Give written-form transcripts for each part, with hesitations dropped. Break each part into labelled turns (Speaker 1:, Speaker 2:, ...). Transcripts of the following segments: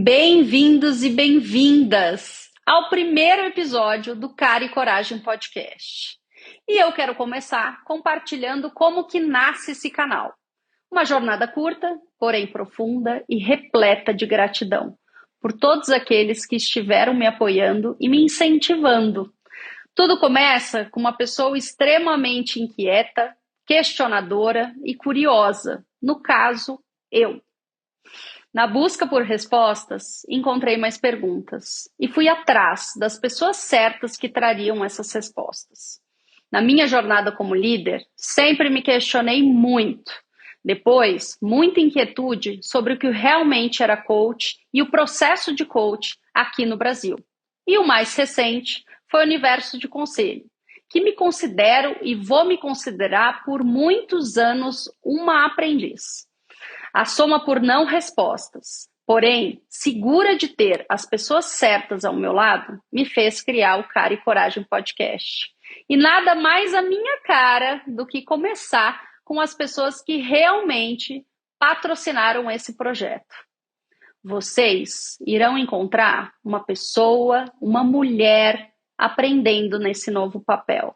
Speaker 1: Bem-vindos e bem-vindas ao primeiro episódio do Cara e Coragem Podcast. E eu quero começar compartilhando como que nasce esse canal. Uma jornada curta, porém profunda e repleta de gratidão por todos aqueles que estiveram me apoiando e me incentivando. Tudo começa com uma pessoa extremamente inquieta, questionadora e curiosa. No caso, eu. Na busca por respostas, encontrei mais perguntas e fui atrás das pessoas certas que trariam essas respostas. Na minha jornada como líder, sempre me questionei muito. Depois, muita inquietude sobre o que realmente era coach e o processo de coach aqui no Brasil. E o mais recente foi o universo de conselho, que me considero e vou me considerar por muitos anos uma aprendiz. A soma por não respostas, porém, segura de ter as pessoas certas ao meu lado, me fez criar o Cara e Coragem Podcast. E nada mais a minha cara do que começar com as pessoas que realmente patrocinaram esse projeto. Vocês irão encontrar uma pessoa, uma mulher aprendendo nesse novo papel.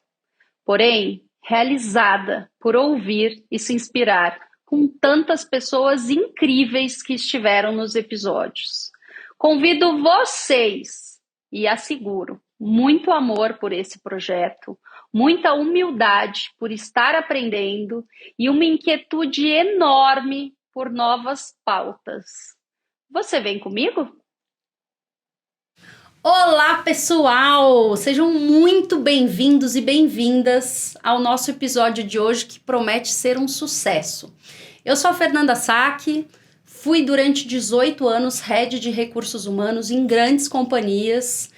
Speaker 1: Porém, realizada por ouvir e se inspirar com tantas pessoas incríveis que estiveram nos episódios. Convido vocês e asseguro muito amor por esse projeto, muita humildade por estar aprendendo e uma inquietude enorme por novas pautas. Você vem comigo? Olá, pessoal! Sejam muito bem-vindos e bem-vindas ao nosso episódio de hoje, que promete ser um sucesso. Eu sou a Fernanda Sack, fui durante 18 anos head de recursos humanos em grandes companhias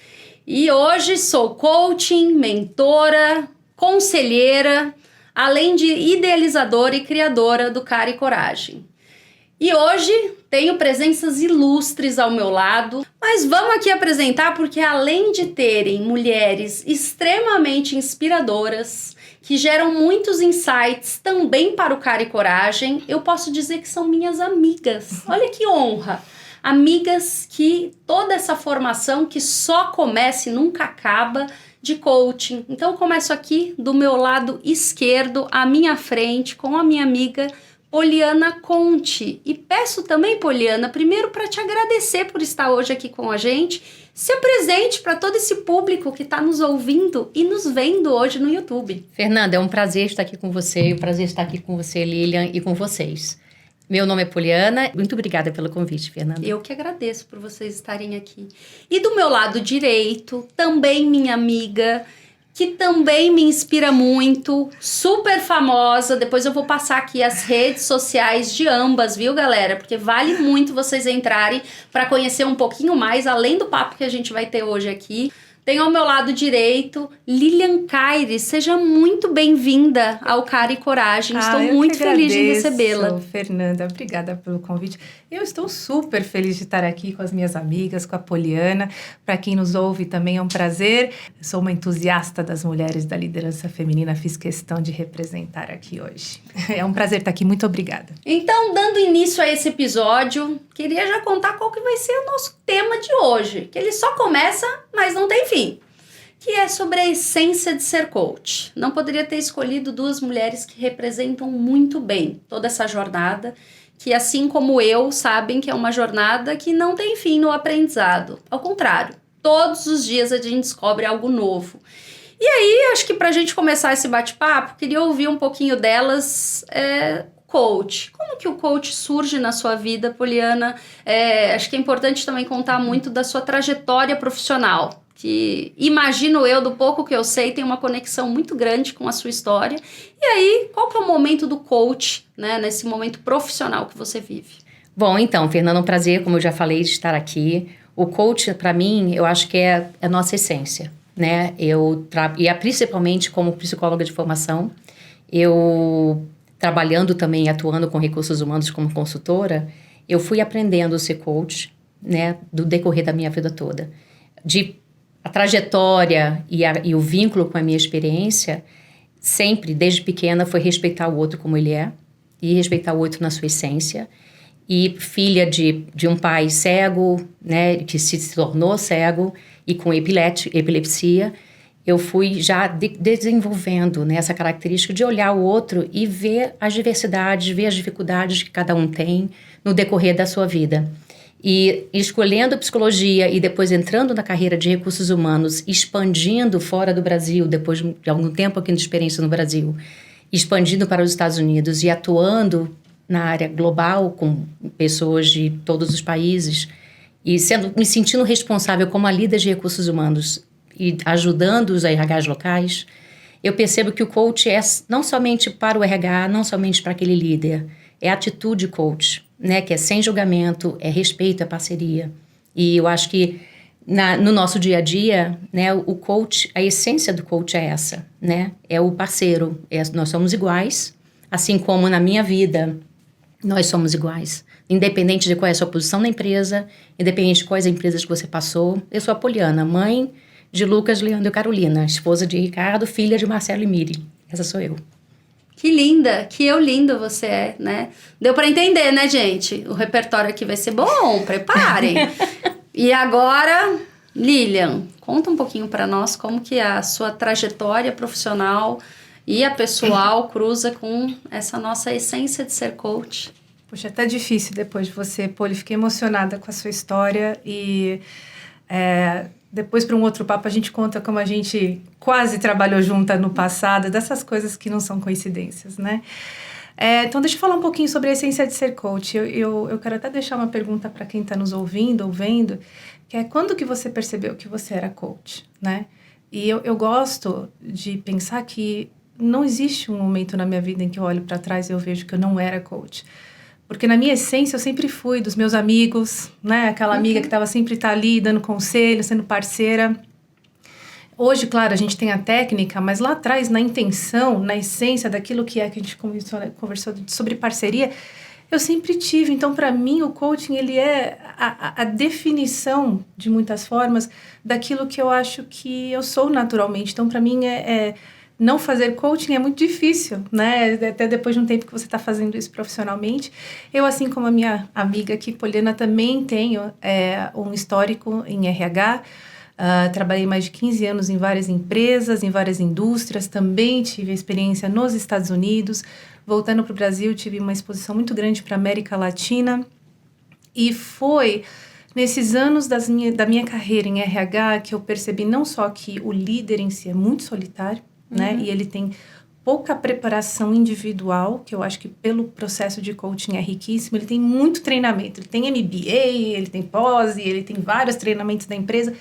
Speaker 1: e hoje sou coaching, mentora, conselheira, além de idealizadora e criadora do Cara e Coragem. E hoje tenho presenças ilustres ao meu lado, mas vamos aqui apresentar porque além de terem mulheres extremamente inspiradoras, que geram muitos insights também para o Cara e Coragem, eu posso dizer que são minhas amigas. Olha que honra! Amigas que toda essa formação que só começa e nunca acaba de coaching. Então eu começo aqui do meu lado esquerdo, à minha frente, com a minha amiga Poliana Conte. E peço também, Poliana, primeiro para te agradecer por estar hoje aqui com a gente. Se apresente para todo esse público que está nos ouvindo e nos vendo hoje no YouTube.
Speaker 2: Fernanda, é um prazer estar aqui com você, Lilian, e com vocês. Meu nome é Poliana. Muito obrigada pelo convite, Fernanda.
Speaker 1: Eu que agradeço por vocês estarem aqui. E do meu lado direito, também minha amiga, que também me inspira muito, super famosa. Depois eu vou passar aqui as redes sociais de ambas, viu, galera? Porque vale muito vocês entrarem para conhecer um pouquinho mais, além do papo que a gente vai ter hoje aqui. Tenho ao meu lado direito Lilian Caires. Seja muito bem-vinda ao Cara e Coragem. Estou muito feliz de recebê-la.
Speaker 3: Fernanda, obrigada pelo convite. Eu estou super feliz de estar aqui com as minhas amigas, com a Poliana. Para quem nos ouve também é um prazer. Eu sou uma entusiasta das mulheres da liderança feminina. Fiz questão de representar aqui hoje. É um prazer estar aqui. Muito obrigada.
Speaker 1: Então, dando início a esse episódio, queria já contar qual que vai ser o nosso tema de hoje. Que ele só começa, mas não tem fim. Que é sobre a essência de ser coach. Não poderia ter escolhido duas mulheres que representam muito bem toda essa jornada, que assim como eu, sabem que é uma jornada que não tem fim no aprendizado. Ao contrário, todos os dias a gente descobre algo novo. E aí, acho que pra gente começar esse bate-papo, queria ouvir um pouquinho delas, coach. Como que o coach surge na sua vida, Poliana? Acho que é importante também contar muito da sua trajetória profissional, que imagino eu, do pouco que eu sei, tem uma conexão muito grande com a sua história. E aí, qual que é o momento do coach, né, nesse momento profissional que você vive?
Speaker 2: Bom, então, Fernanda, é um prazer, como eu já falei, de estar aqui. O coach, para mim, eu acho que é a nossa essência, né? Principalmente como psicóloga de formação, eu trabalhando também, atuando com recursos humanos como consultora, eu fui aprendendo a ser coach, né, do decorrer da minha vida toda. A trajetória e o vínculo com a minha experiência, sempre, desde pequena, foi respeitar o outro como ele é, e respeitar o outro na sua essência, e filha de um pai cego, né, que se tornou cego e com epilepsia, eu fui já desenvolvendo, né, essa característica de olhar o outro e ver as diversidades, ver as dificuldades que cada um tem no decorrer da sua vida. E escolhendo psicologia e depois entrando na carreira de recursos humanos, expandindo fora do Brasil, depois de algum tempo aqui de experiência no Brasil, expandindo para os Estados Unidos e atuando na área global com pessoas de todos os países e me sentindo responsável como a líder de recursos humanos e ajudando os RHs locais, eu percebo que o coach é não somente para o RH, não somente para aquele líder, é atitude coach, né? Que é sem julgamento, é respeito, é parceria. E eu acho que no nosso dia a dia, né, o coach, a essência do coach é essa, né? É o parceiro, nós somos iguais, assim como na minha vida, nós somos iguais. Independente de qual é a sua posição na empresa, independente de quais empresas que você passou. Eu sou a Poliana, mãe de Lucas, Leandro e Carolina, esposa de Ricardo, filha de Marcelo e Miri. Essa sou eu.
Speaker 1: Que linda, que eu lindo você é, né? Deu para entender, né, gente? O repertório aqui vai ser bom, preparem. E agora, Lilian, conta um pouquinho para nós como que a sua trajetória profissional e a pessoal cruza com essa nossa essência de ser coach.
Speaker 3: Puxa, tá difícil depois de você, Poli. Fiquei emocionada com a sua história e depois, para um outro papo, a gente conta como a gente quase trabalhou junta no passado, dessas coisas que não são coincidências, né? Então, deixa eu falar um pouquinho sobre a essência de ser coach. Eu quero até deixar uma pergunta para quem está nos ouvindo ou vendo, que é quando que você percebeu que você era coach, né? E eu gosto de pensar que não existe um momento na minha vida em que eu olho para trás e eu vejo que eu não era coach. Porque na minha essência eu sempre fui dos meus amigos, né? Aquela amiga que estava sempre ali dando conselho, sendo parceira. Hoje, claro, a gente tem a técnica, mas lá atrás, na intenção, na essência daquilo que a gente conversou sobre parceria, eu sempre tive. Então, para mim, o coaching ele é a definição, de muitas formas, daquilo que eu acho que eu sou naturalmente. Então, para mim, não fazer coaching é muito difícil, né? Até depois de um tempo que você está fazendo isso profissionalmente. Eu, assim como a minha amiga aqui, Poliana, também tenho um histórico em RH. Trabalhei mais de 15 anos em várias empresas, em várias indústrias. Também tive experiência nos Estados Unidos. Voltando para o Brasil, tive uma exposição muito grande para a América Latina. E foi nesses anos da minha carreira em RH que eu percebi não só que o líder em si é muito solitário, né? E ele tem pouca preparação individual, que eu acho que pelo processo de coaching é riquíssimo. Ele tem muito treinamento, ele tem MBA, ele tem pós, ele tem vários treinamentos da empresa,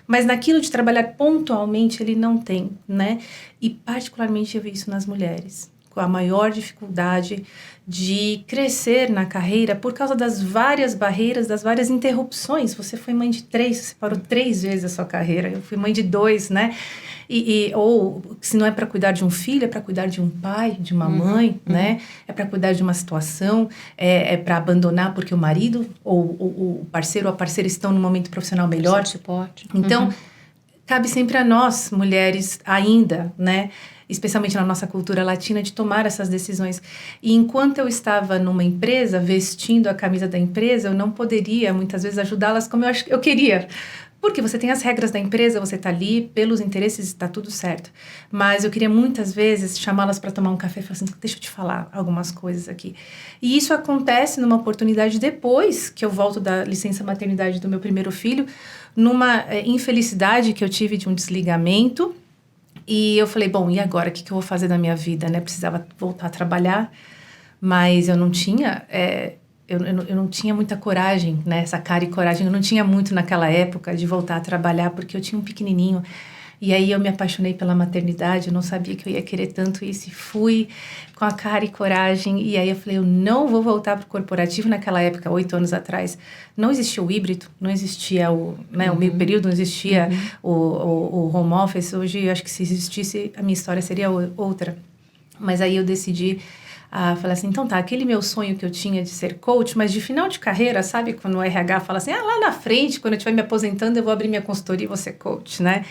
Speaker 3: mas naquilo de trabalhar pontualmente ele não tem, né? E particularmente eu vi isso nas mulheres, com a maior dificuldade de crescer na carreira por causa das várias barreiras, das várias interrupções. Você foi mãe de 3, você parou 3 vezes a sua carreira. Eu fui mãe de 2, né? Ou se não é para cuidar de um filho, é para cuidar de um pai, de uma mãe, né? É para cuidar de uma situação, é para abandonar porque o marido ou o parceiro ou a parceira estão num momento profissional melhor.
Speaker 2: Suporte.
Speaker 3: Então, cabe sempre a nós, mulheres, ainda, né? Especialmente na nossa cultura latina, de tomar essas decisões. E enquanto eu estava numa empresa, vestindo a camisa da empresa, eu não poderia, muitas vezes, ajudá-las como eu queria. Porque você tem as regras da empresa, você está ali, pelos interesses, está tudo certo. Mas eu queria muitas vezes chamá-las para tomar um café e falar assim, deixa eu te falar algumas coisas aqui. E isso acontece numa oportunidade depois que eu volto da licença maternidade do meu primeiro filho, numa infelicidade que eu tive de um desligamento. E eu falei, bom, e agora? O que eu vou fazer da minha vida, né? Precisava voltar a trabalhar, mas eu não tinha... Eu não tinha muita coragem, né? Essa cara e coragem. Eu não tinha muito naquela época de voltar a trabalhar, porque eu tinha um pequenininho. E aí eu me apaixonei pela maternidade, eu não sabia que eu ia querer tanto isso. E fui com a cara e coragem. E aí eu falei, eu não vou voltar para o corporativo. Naquela época, 8 anos atrás, não existia o híbrido, não existia o meio período, não existia o home office. Hoje, eu acho que se existisse, a minha história seria outra. Mas aí eu decidi... falei assim, então tá, aquele meu sonho que eu tinha de ser coach, mas de final de carreira, sabe? Quando o RH fala assim, lá na frente, quando eu estiver me aposentando, eu vou abrir minha consultoria e vou ser coach, né?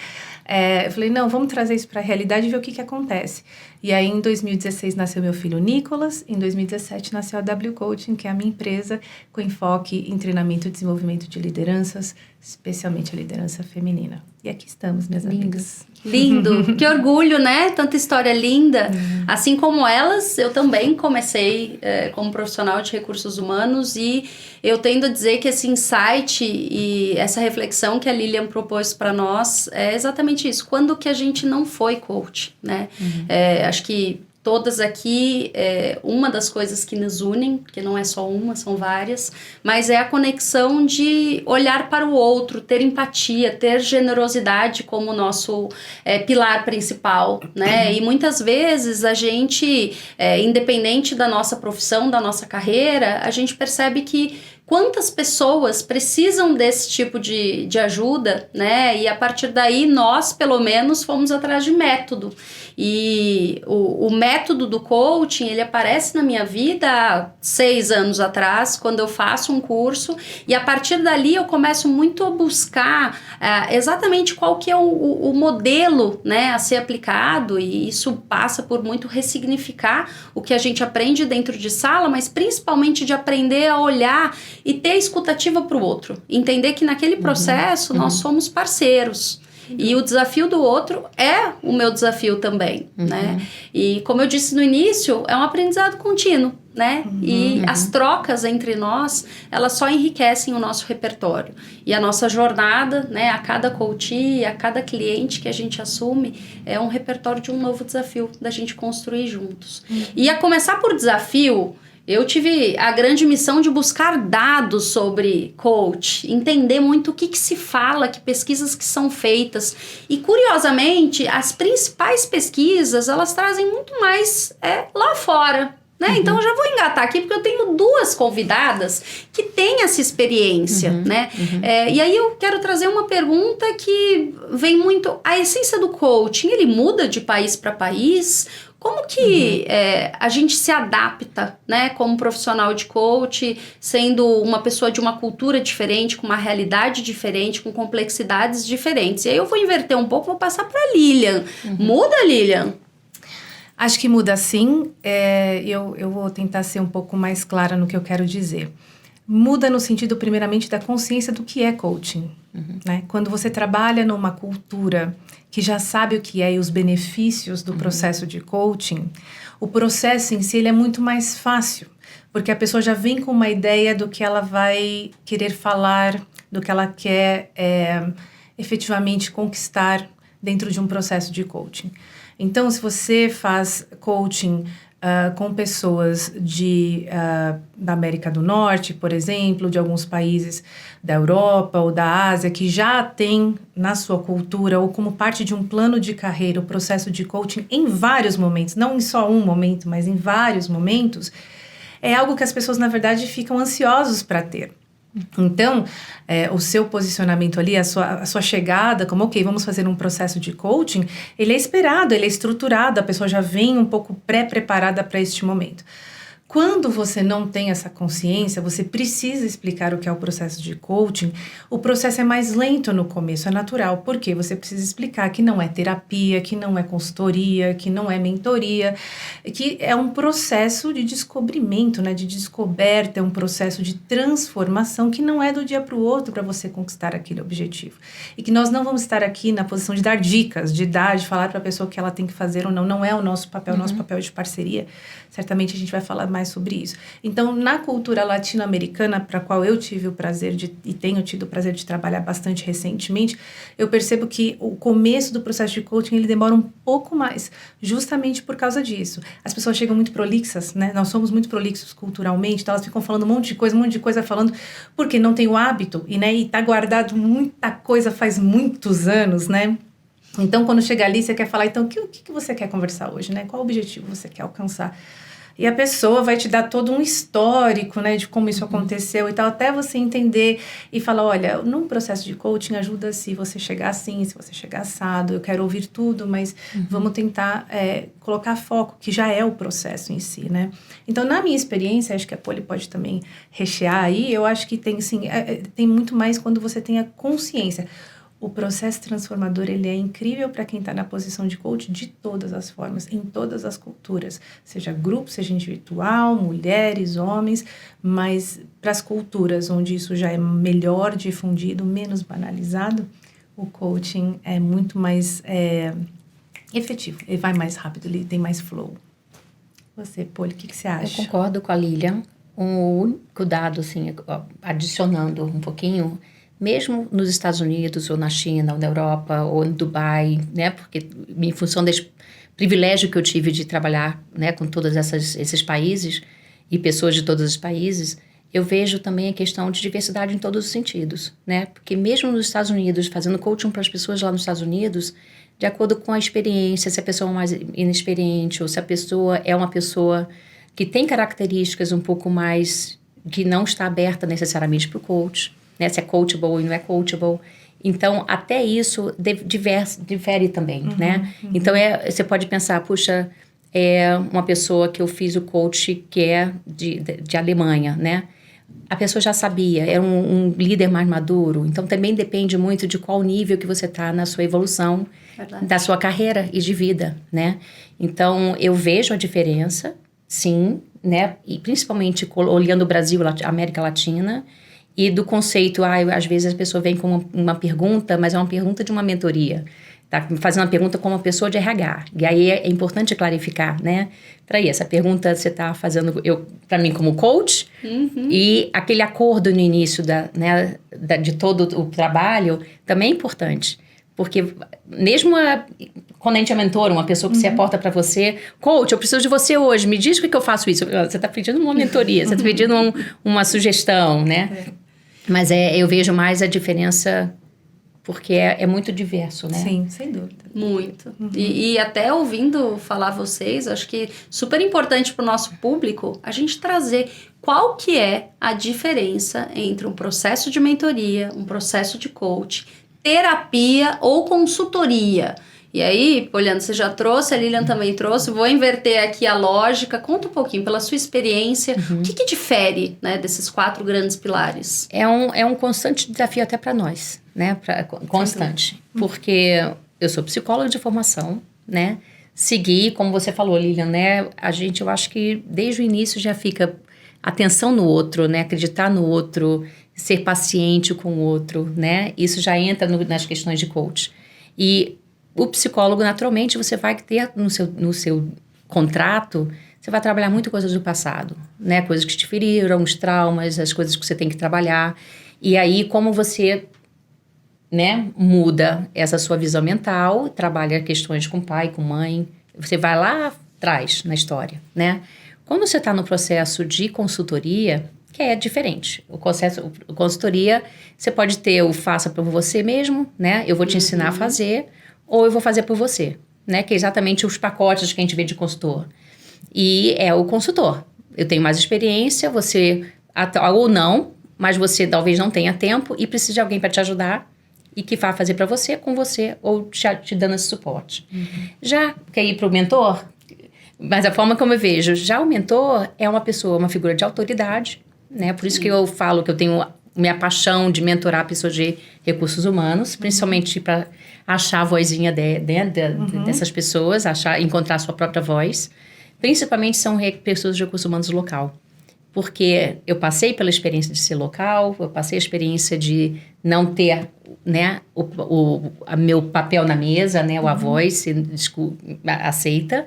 Speaker 3: Eu falei, não, vamos trazer isso para a realidade e ver o que acontece. E aí, em 2016, nasceu meu filho Nicolas. Em 2017, nasceu a W Coaching, que é a minha empresa com enfoque em treinamento e desenvolvimento de lideranças, especialmente a liderança feminina. E aqui estamos, minhas amigas.
Speaker 1: Lindo, que orgulho, né? Tanta história linda. Assim como elas, eu também comecei como profissional de recursos humanos e eu tendo a dizer que esse insight e essa reflexão que a Lilian propôs para nós é exatamente isso. Quando que a gente não foi coach, né? Acho que todas aqui, uma das coisas que nos unem, que não é só uma, são várias, mas é a conexão de olhar para o outro, ter empatia, ter generosidade como nosso pilar principal, né? E muitas vezes a gente, independente da nossa profissão, da nossa carreira, a gente percebe que quantas pessoas precisam desse tipo de ajuda, né? E a partir daí nós, pelo menos, fomos atrás de método. E o método do coaching, ele aparece na minha vida há 6 anos atrás, quando eu faço um curso, e a partir dali eu começo muito a buscar exatamente qual que é o modelo, né, a ser aplicado, e isso passa por muito ressignificar o que a gente aprende dentro de sala, mas principalmente de aprender a olhar e ter escutativa para o outro, entender que naquele processo nós somos parceiros. E o desafio do outro é o meu desafio também, né? E como eu disse no início, é um aprendizado contínuo, né? E as trocas entre nós, elas só enriquecem o nosso repertório. E a nossa jornada, né? A cada coach, a cada cliente que a gente assume, é um repertório de um novo desafio da gente construir juntos. E a começar por desafio, eu tive a grande missão de buscar dados sobre coach, entender muito o que se fala, que pesquisas que são feitas. E, curiosamente, as principais pesquisas, elas trazem muito mais lá fora, né? Então, eu já vou engatar aqui, porque eu tenho 2 convidadas que têm essa experiência, né? E aí, eu quero trazer uma pergunta que vem muito... A essência do coaching, ele muda de país para país? Como que a gente se adapta, né, como profissional de coach, sendo uma pessoa de uma cultura diferente, com uma realidade diferente, com complexidades diferentes? E aí eu vou inverter um pouco, vou passar para a Lilian. Muda, Lilian?
Speaker 3: Acho que muda sim. Eu vou tentar ser um pouco mais clara no que eu quero dizer. Muda no sentido, primeiramente, da consciência do que é coaching. Né? Quando você trabalha numa cultura que já sabe o que é e os benefícios do processo de coaching, o processo em si ele é muito mais fácil, porque a pessoa já vem com uma ideia do que ela vai querer falar, do que ela quer efetivamente conquistar dentro de um processo de coaching. Então, se você faz coaching com pessoas da América do Norte, por exemplo, de alguns países da Europa ou da Ásia, que já tem na sua cultura ou como parte de um plano de carreira o processo de coaching em vários momentos, não em só um momento, mas em vários momentos, é algo que as pessoas, na verdade, ficam ansiosos para ter. Então, o seu posicionamento ali, a sua chegada, como, ok, vamos fazer um processo de coaching, ele é esperado, ele é estruturado, a pessoa já vem um pouco pré-preparada para este momento. Quando você não tem essa consciência, você precisa explicar o que é o processo de coaching. O processo é mais lento no começo, é natural. Por quê? Você precisa explicar que não é terapia, que não é consultoria, que não é mentoria, que é um processo de descobrimento, né? De descoberta, é um processo de transformação que não é do dia para o outro para você conquistar aquele objetivo. E que nós não vamos estar aqui na posição de dar dicas, de falar para a pessoa o que ela tem que fazer ou não. Não é o nosso papel, o nosso papel é de parceria. Certamente a gente vai falar mais sobre isso. Então, na cultura latino-americana, para a qual eu tive o prazer e tenho tido o prazer de trabalhar bastante recentemente, eu percebo que o começo do processo de coaching, ele demora um pouco mais, justamente por causa disso. As pessoas chegam muito prolixas, né? Nós somos muito prolixos culturalmente, então elas ficam falando um monte de coisa falando, porque não tem o hábito, e tá guardado muita coisa faz muitos anos, né? Então, quando chega ali, você quer falar, então, o que você quer conversar hoje, né? Qual objetivo você quer alcançar? E a pessoa vai te dar todo um histórico, né, de como isso aconteceu e tal, até você entender e falar, olha, num processo de coaching ajuda se você chegar assim, se você chegar assado, eu quero ouvir tudo, mas vamos tentar colocar foco, que já é o processo em si, né? Então, na minha experiência, acho que a Poli pode também rechear aí, eu acho que tem, sim, tem muito mais quando você tem a consciência. O processo transformador, ele é incrível para quem está na posição de coach de todas as formas, em todas as culturas, seja grupo, seja individual, mulheres, homens, mas para as culturas onde isso já é melhor difundido, menos banalizado, o coaching é muito mais efetivo, ele vai mais rápido, ele tem mais flow. Você, Poli, o que você acha?
Speaker 2: Eu concordo com a Lilian. Um único dado, assim, adicionando um pouquinho, mesmo nos Estados Unidos, ou na China, ou na Europa, ou em Dubai, né? Porque em função desse privilégio que eu tive de trabalhar, né, com todos esses países e pessoas de todos os países, eu vejo também a questão de diversidade em todos os sentidos, né? Porque mesmo nos Estados Unidos, fazendo coaching para as pessoas lá nos Estados Unidos, de acordo com a experiência, se a pessoa é mais inexperiente ou se a pessoa é uma pessoa que tem características um pouco mais, que não está aberta necessariamente para o coach, né? Se é coachable ou não é coachable. Então, até isso difere também, né? Então, você pode pensar, puxa, é uma pessoa que eu fiz o coach que é de Alemanha, né? A pessoa já sabia, era um líder mais maduro. Então, também depende muito de qual nível que você está na sua evolução, da sua carreira e de vida, né? Então, eu vejo a diferença, sim, né? E principalmente olhando o Brasil, a América Latina, e do conceito, às vezes a pessoa vem com uma pergunta, mas é uma pergunta de uma mentoria. Tá fazendo uma pergunta como uma pessoa de RH. E aí é importante clarificar, né? Peraí, essa pergunta você está fazendo para mim como coach, e aquele acordo no início de todo o trabalho também é importante. Porque mesmo quando a gente é mentor, uma pessoa que se aporta para você, coach, eu preciso de você hoje, me diz por que eu faço isso. Você está pedindo uma mentoria, você está pedindo uma sugestão, né? Mas eu vejo mais a diferença porque é muito diverso, né?
Speaker 3: Sim, sem dúvida.
Speaker 1: Muito. E até ouvindo falar vocês, acho que super importante para o nosso público a gente trazer qual que é a diferença entre um processo de mentoria, um processo de coach, terapia ou consultoria. E aí, Poliana, você já trouxe, a Lilian também trouxe, vou inverter aqui a lógica. Conta um pouquinho, pela sua experiência, o que difere, né, desses 4 grandes pilares?
Speaker 2: É um constante desafio até para nós, né? Constante. Porque eu sou psicóloga de formação, né? Seguir, como você falou, Lilian, né? Eu acho que desde o início já fica atenção no outro, né? Acreditar no outro, ser paciente com o outro, né? Isso já entra nas questões de coach. E o psicólogo, naturalmente, você vai ter no seu contrato, você vai trabalhar muito coisas do passado, né? Coisas que te feriram, os traumas, as coisas que você tem que trabalhar. E aí, como você, né, muda essa sua visão mental, trabalha questões com pai, com mãe, você vai lá atrás na história, né? Quando você está no processo de consultoria, que é diferente. O consultoria, você pode ter o faça por você mesmo, né? Eu vou te ensinar a fazer, ou eu vou fazer por você, né? Que é exatamente os pacotes que a gente vê de consultor. E é o consultor. Eu tenho mais experiência, você, ou não, mas você talvez não tenha tempo e precisa de alguém para te ajudar e que vá fazer para você, com você, ou te dando esse suporte. Já quer ir para o mentor? Mas a forma como eu vejo, já o mentor é uma pessoa, uma figura de autoridade, né? Por isso que eu falo que eu tenho minha paixão de mentorar pessoas de recursos humanos, principalmente para achar a vozinha dessas pessoas, encontrar a sua própria voz. Principalmente são pessoas de recursos humanos local. Porque eu passei pela experiência de ser local, eu passei a experiência de não ter, né, o meu papel na mesa, né, a voz aceita.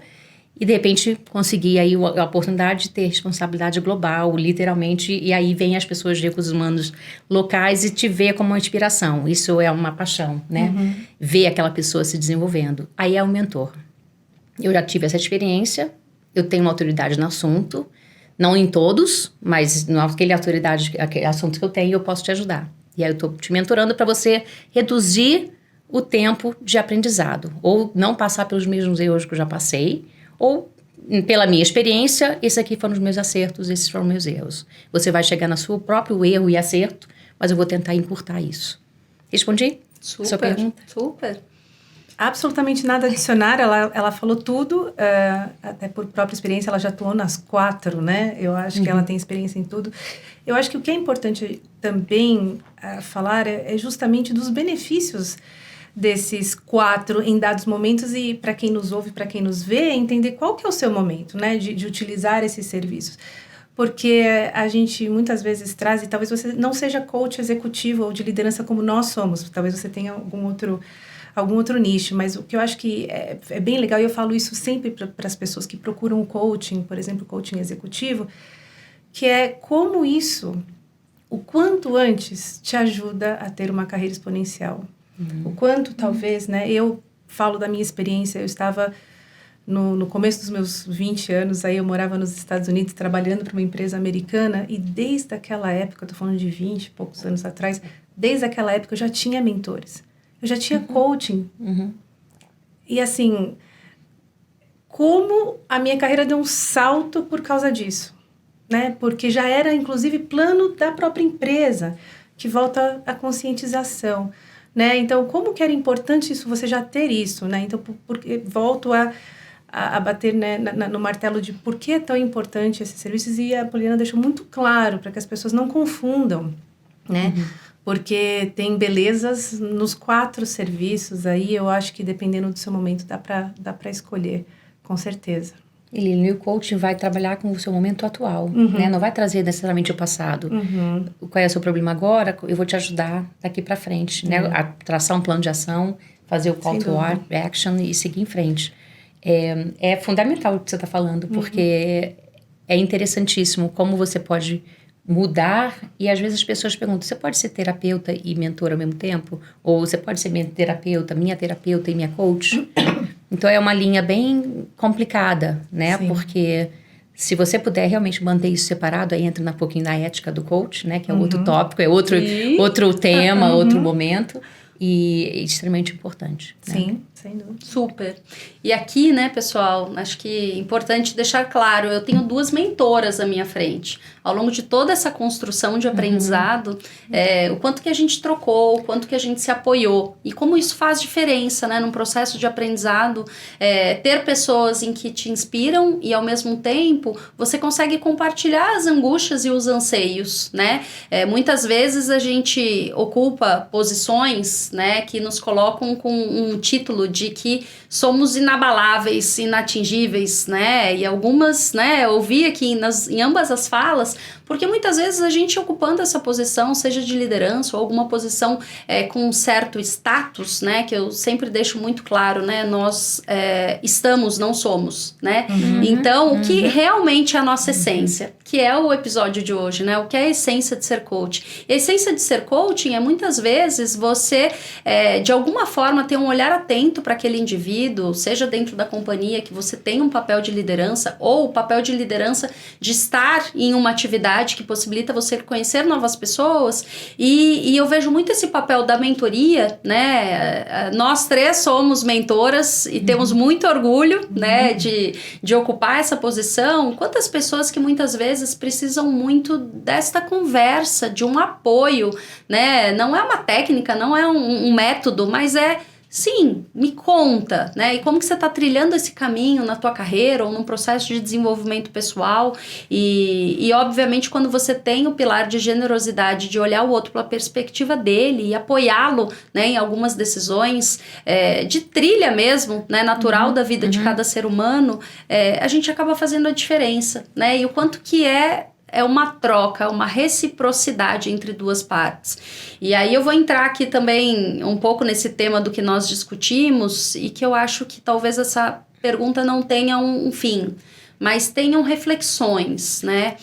Speaker 2: E, de repente, consegui aí a oportunidade de ter responsabilidade global, literalmente. E aí vem as pessoas de recursos humanos locais e te vê como uma inspiração. Isso é uma paixão, né? Ver aquela pessoa se desenvolvendo. Aí é o mentor. Eu já tive essa experiência, eu tenho uma autoridade no assunto. Não em todos, mas naquele aquele assunto que eu tenho, eu posso te ajudar. E aí eu estou te mentorando para você reduzir o tempo de aprendizado. Ou não passar pelos mesmos erros que eu já passei, ou, pela minha experiência, esses aqui foram os meus acertos, esses foram os meus erros. Você vai chegar no seu próprio erro e acerto, mas eu vou tentar encurtar isso. Respondi?
Speaker 1: Super,
Speaker 2: sua pergunta?
Speaker 1: super.
Speaker 3: absolutamente nada a adicionar, ela falou tudo, até por própria experiência, ela já atuou nas 4, né? Eu acho que ela tem experiência em tudo. Eu acho que o que é importante também falar é justamente dos benefícios desses 4 em dados momentos e para quem nos ouve, para quem nos vê, entender qual que é o seu momento, né? De utilizar esses serviços. Porque a gente muitas vezes traz, e talvez você não seja coach executivo ou de liderança como nós somos, talvez você tenha algum outro nicho, mas o que eu acho que é bem legal, e eu falo isso sempre para as pessoas que procuram coaching, por exemplo, coaching executivo, que é como isso, o quanto antes te ajuda a ter uma carreira exponencial. O quanto talvez, né, eu falo da minha experiência, eu estava no começo dos meus 20 anos, aí eu morava nos Estados Unidos trabalhando para uma empresa americana, e desde aquela época, eu estou falando de 20 e poucos anos atrás, desde aquela época eu já tinha mentores. Eu já tinha coaching. E assim, como a minha carreira deu um salto por causa disso, né? Porque já era, inclusive, plano da própria empresa, que volta à conscientização, né? Então, como que era importante isso, você já ter isso, né? Então, porque volto a bater, né, no martelo de por que é tão importante esses serviços, e a Poliana deixou muito claro para que as pessoas não confundam, né? Porque tem belezas nos 4 serviços aí, eu acho que dependendo do seu momento dá para escolher, com certeza.
Speaker 2: E o coaching vai trabalhar com o seu momento atual, né? Não vai trazer necessariamente o passado. Qual é o seu problema agora? Eu vou te ajudar daqui para frente, né? A traçar um plano de ação, fazer o call to action e seguir em frente. É fundamental o que você está falando, porque é interessantíssimo como você pode mudar, e às vezes as pessoas perguntam, você pode ser terapeuta e mentor ao mesmo tempo? Ou você pode ser minha terapeuta e minha coach? Então é uma linha bem complicada, né? Sim. Porque se você puder realmente manter isso separado, aí entra um pouquinho na ética do coach, né? Que é outro tópico, é outro tema, outro momento. E é extremamente importante.
Speaker 3: Sim,
Speaker 2: né?
Speaker 3: sem dúvida.
Speaker 1: Super. E aqui, né, pessoal, acho que é importante deixar claro, eu tenho 2 mentoras à minha frente. Ao longo de toda essa construção de aprendizado, o quanto que a gente trocou, o quanto que a gente se apoiou. E como isso faz diferença, né, num processo de aprendizado, ter pessoas em que te inspiram e, ao mesmo tempo, você consegue compartilhar as angústias e os anseios, né? Muitas vezes a gente ocupa posições, né, que nos colocam com um título de que somos inabaláveis, inatingíveis, né, e algumas, né, eu ouvi aqui em ambas as falas, porque muitas vezes a gente ocupando essa posição, seja de liderança ou alguma posição com um certo status, né, que eu sempre deixo muito claro, né, nós estamos, não somos, né, então o que realmente é a nossa essência, que é o episódio de hoje, né, o que é a essência de ser coach. E a essência de ser coaching é muitas vezes você, de alguma forma, ter um olhar atento para aquele indivíduo, seja dentro da companhia que você tem um papel de liderança, ou o papel de liderança de estar em uma atividade que possibilita você conhecer novas pessoas, e eu vejo muito esse papel da mentoria, né, nós 3 somos mentoras e temos muito orgulho, né, de ocupar essa posição. Quantas pessoas que muitas vezes precisam muito desta conversa, de um apoio, né, não é uma técnica, não é um método, mas sim, me conta, né? E como que você está trilhando esse caminho na tua carreira ou num processo de desenvolvimento pessoal? E obviamente, quando você tem o pilar de generosidade, de olhar o outro pela perspectiva dele e apoiá-lo, né, em algumas decisões de trilha mesmo, né, natural da vida de cada ser humano, a gente acaba fazendo a diferença, né? E o quanto que é uma troca, uma reciprocidade entre 2 partes. E aí eu vou entrar aqui também um pouco nesse tema do que nós discutimos, e que eu acho que talvez essa pergunta não tenha um fim, mas tenham reflexões, né?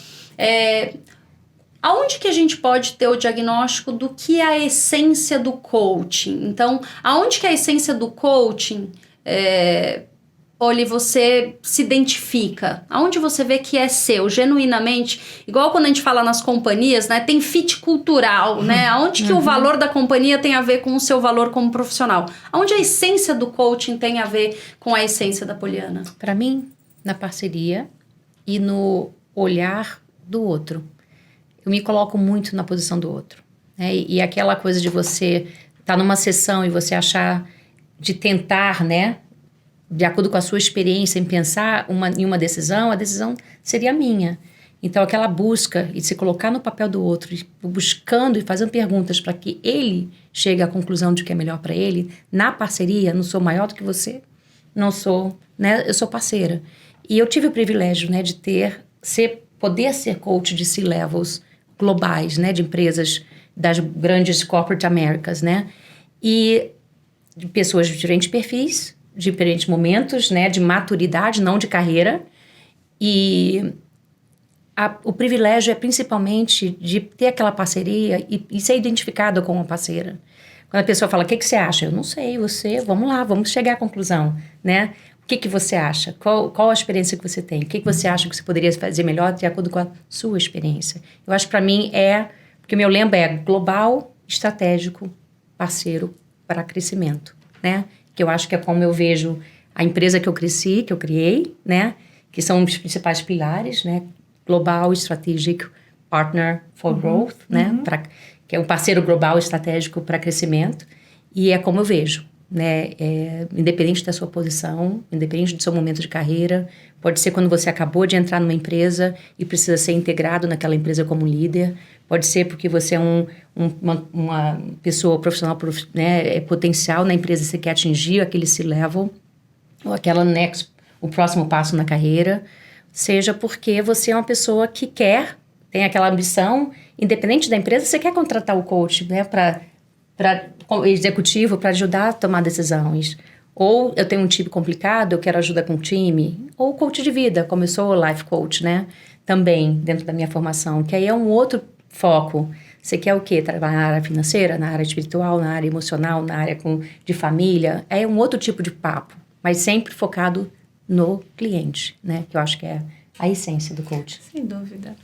Speaker 1: Aonde que a gente pode ter o diagnóstico do que é a essência do coaching? Então, aonde que é a essência do coaching Oli, você se identifica? Aonde você vê que é seu, genuinamente? Igual quando a gente fala nas companhias, né? Tem fit cultural, né? Aonde que o valor da companhia tem a ver com o seu valor como profissional? Aonde a essência do coaching tem a ver com a essência da Poliana?
Speaker 2: Para mim, na parceria e no olhar do outro. Eu me coloco muito na posição do outro, né? E aquela coisa de você estar numa sessão e você achar de tentar, né, de acordo com a sua experiência em pensar em uma decisão, a decisão seria minha. Então, aquela busca e se colocar no papel do outro, buscando e fazendo perguntas para que ele chegue à conclusão de que é melhor para ele, na parceria, não sou maior do que você, não sou, né, eu sou parceira. E eu tive o privilégio, né, de poder ser coach de C-levels globais, né, de empresas das grandes corporate Américas, né, e de pessoas de diferentes perfis, de diferentes momentos, né, de maturidade, não de carreira, e o privilégio é principalmente de ter aquela parceria e ser identificada como uma parceira. Quando a pessoa fala, o que você acha? Eu não sei, vamos lá, vamos chegar à conclusão, né? O que você acha? Qual a experiência que você tem? O que você acha que você poderia fazer melhor de acordo com a sua experiência? Eu acho que para mim porque o meu lema é global, estratégico, parceiro para crescimento, né? Que eu acho que é como eu vejo a empresa que eu cresci, que eu criei, né? Que são os principais pilares, né? Global, Strategic Partner for Growth, né? Que é um parceiro global estratégico para crescimento. E é como eu vejo, né? Independente da sua posição, independente do seu momento de carreira, pode ser quando você acabou de entrar numa empresa e precisa ser integrado naquela empresa como líder, pode ser porque você é uma pessoa profissional, né? Potencial na empresa, você quer atingir aquele C-level, ou o próximo passo na carreira, seja porque você é uma pessoa que tem aquela ambição, independente da empresa, você quer contratar o coach, né, para executivo, para ajudar a tomar decisões. Ou eu tenho um time complicado, eu quero ajuda com o time. Ou coach de vida, como eu sou life coach, né, também dentro da minha formação, que aí é um outro foco. Você quer o quê? Trabalhar na área financeira, na área espiritual, na área emocional, na área de família. É um outro tipo de papo, mas sempre focado no cliente, né? Que eu acho que é a essência do coach.
Speaker 3: Sem dúvida.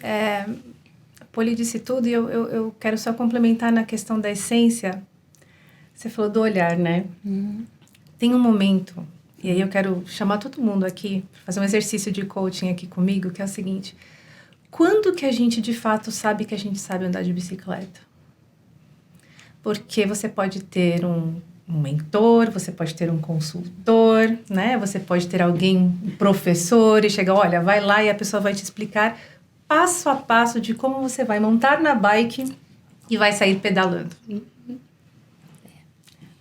Speaker 3: A Poli disse tudo e eu quero só complementar na questão da essência. Você falou do olhar, né? Tem um momento, e aí eu quero chamar todo mundo aqui, para fazer um exercício de coaching aqui comigo, que é o seguinte: quando que a gente de fato sabe que a gente sabe andar de bicicleta? Porque você pode ter um mentor, você pode ter um consultor, né? Você pode ter alguém, um professor, e chega, olha, vai lá e a pessoa vai te explicar passo a passo de como você vai montar na bike e vai sair pedalando.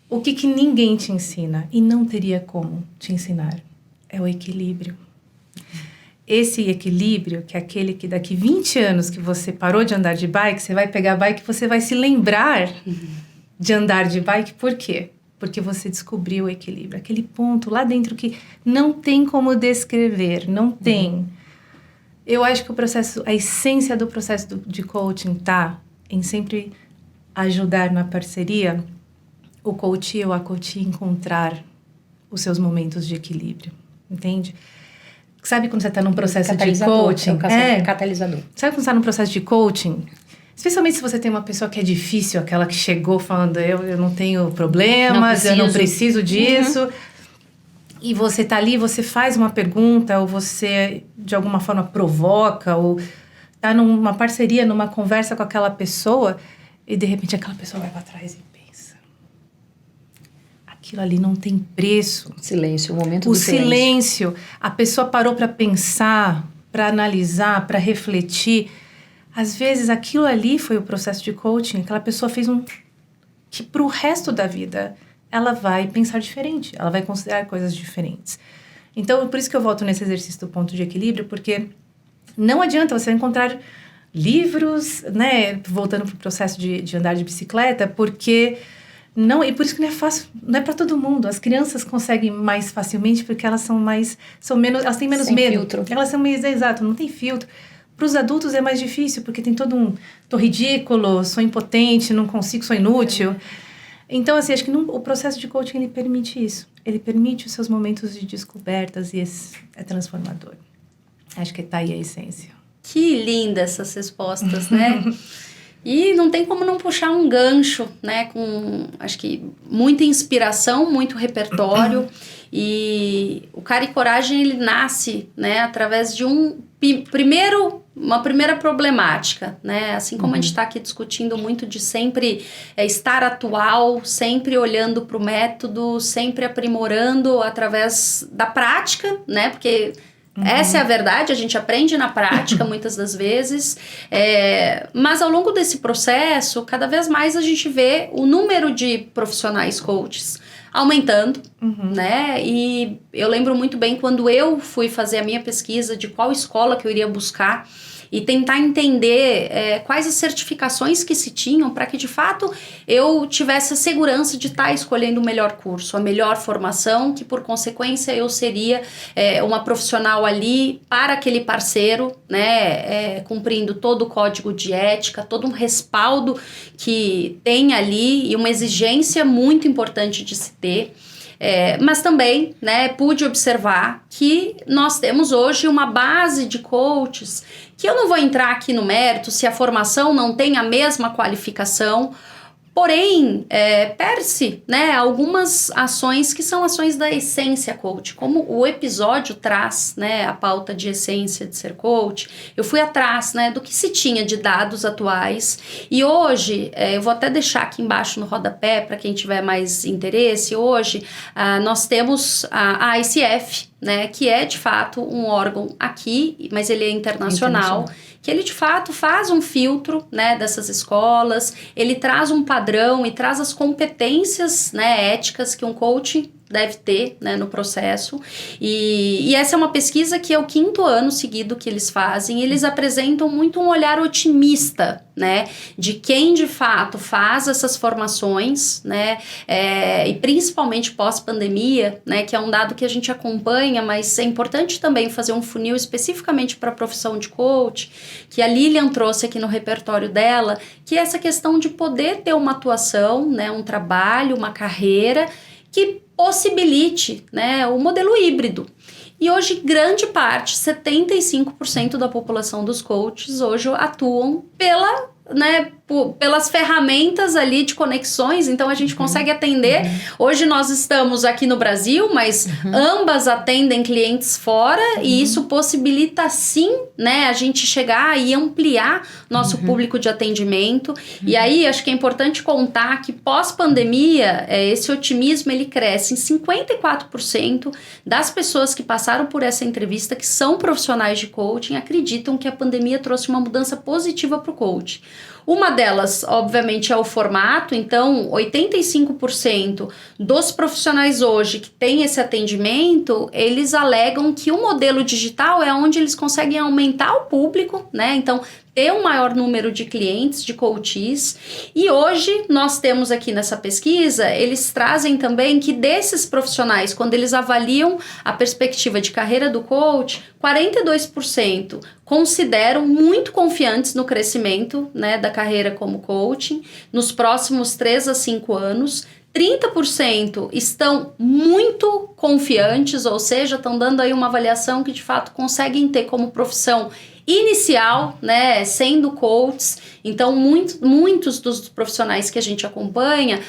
Speaker 3: O que ninguém te ensina, e não teria como te ensinar, é o equilíbrio. Esse equilíbrio, que é aquele que daqui 20 anos que você parou de andar de bike, você vai pegar a bike e você vai se lembrar de andar de bike. Por quê? Porque você descobriu o equilíbrio. Aquele ponto lá dentro que não tem como descrever, não tem. Eu acho que a essência do processo de coaching tá em sempre ajudar na parceria o coach ou a coach encontrar os seus momentos de equilíbrio, entende? Sabe quando você está num processo de coaching?
Speaker 2: Catalisador.
Speaker 3: Sabe quando você está num processo de coaching? Especialmente se você tem uma pessoa que é difícil, aquela que chegou falando, eu não tenho problemas, eu não preciso disso. E você tá ali, você faz uma pergunta, ou você, de alguma forma, provoca, ou tá numa parceria, numa conversa com aquela pessoa, e, de repente, aquela pessoa vai para trás e pensa. Aquilo ali não tem preço.
Speaker 2: Silêncio, o momento do
Speaker 3: silêncio. A pessoa parou para pensar, para analisar, para refletir. Às vezes, aquilo ali foi o processo de coaching. Aquela pessoa fez que pro resto da vida ela vai pensar diferente. Ela vai considerar coisas diferentes. Então, por isso que eu volto nesse exercício do ponto de equilíbrio, porque não adianta você encontrar livros, né? Voltando pro processo de andar de bicicleta, porque não... E por isso que não é fácil, não é para todo mundo. As crianças conseguem mais facilmente porque elas elas têm menos medo.
Speaker 2: Filtro.
Speaker 3: Elas são mais... Exato, não tem filtro. Para os adultos é mais difícil, porque tem todo tô ridículo, sou impotente, não consigo, sou inútil. Então, assim, acho que o processo de coaching, ele permite isso. Ele permite os seus momentos de descobertas e é transformador. Acho que tá aí a essência.
Speaker 1: Que linda essas respostas, né? E não tem como não puxar um gancho, né? Com, acho que, muita inspiração, muito repertório. E o Cara e Coragem, ele nasce, né, através de uma primeira problemática, né? Assim como a gente está aqui discutindo muito de sempre estar atual, sempre olhando para o método, sempre aprimorando através da prática, né? Porque essa é a verdade, a gente aprende na prática muitas das vezes, mas ao longo desse processo, cada vez mais a gente vê o número de profissionais coaches aumentando, né? E eu lembro muito bem quando eu fui fazer a minha pesquisa de qual escola que eu iria buscar e tentar entender quais as certificações que se tinham para que, de fato, eu tivesse a segurança de estar escolhendo o melhor curso, a melhor formação, que, por consequência, eu seria uma profissional ali para aquele parceiro, né, cumprindo todo o código de ética, todo um respaldo que tem ali e uma exigência muito importante de se ter. Mas também, né, pude observar que nós temos hoje uma base de coaches que eu não vou entrar aqui no mérito se a formação não tem a mesma qualificação, porém, perde-se, né, algumas ações que são ações da essência coach, como o episódio traz, né, a pauta de essência de ser coach. Eu fui atrás, né, do que se tinha de dados atuais e hoje, eu vou até deixar aqui embaixo no rodapé para quem tiver mais interesse, hoje nós temos a ICF, né, que é de fato um órgão aqui, mas ele é internacional, que ele de fato faz um filtro, né, dessas escolas, ele traz um padrão e traz as competências, né, éticas que um coach deve ter, né, no processo, e essa é uma pesquisa que é o 5º ano seguido que eles fazem, e eles apresentam muito um olhar otimista, né, de quem de fato faz essas formações, né, e principalmente pós-pandemia, né, que é um dado que a gente acompanha, mas é importante também fazer um funil especificamente para a profissão de coach, que a Lilian trouxe aqui no repertório dela, que é essa questão de poder ter uma atuação, né, um trabalho, uma carreira, que possibilite, né, o modelo híbrido. E hoje, grande parte, 75% da população dos coaches hoje atuam pelas ferramentas ali de conexões, então a gente consegue atender. Hoje nós estamos aqui no Brasil, mas ambas atendem clientes fora e isso possibilita sim, né, a gente chegar e ampliar nosso público de atendimento. E aí acho que é importante contar que pós-pandemia, esse otimismo ele cresce em 54% das pessoas que passaram por essa entrevista, que são profissionais de coaching, acreditam que a pandemia trouxe uma mudança positiva para o coach. Uma delas, obviamente, é o formato, então 85% dos profissionais hoje que têm esse atendimento, eles alegam que o modelo digital é onde eles conseguem aumentar o público, né? Então, ter um maior número de clientes, de coaches. E hoje nós temos aqui nessa pesquisa, eles trazem também que desses profissionais, quando eles avaliam a perspectiva de carreira do coach, 42% consideram muito confiantes no crescimento, né, da carreira como coaching nos próximos 3 a 5 anos. 30% estão muito confiantes, ou seja, estão dando aí uma avaliação que de fato conseguem ter como profissão inicial, né, sendo coaches. Então, muitos dos profissionais que a gente acompanha,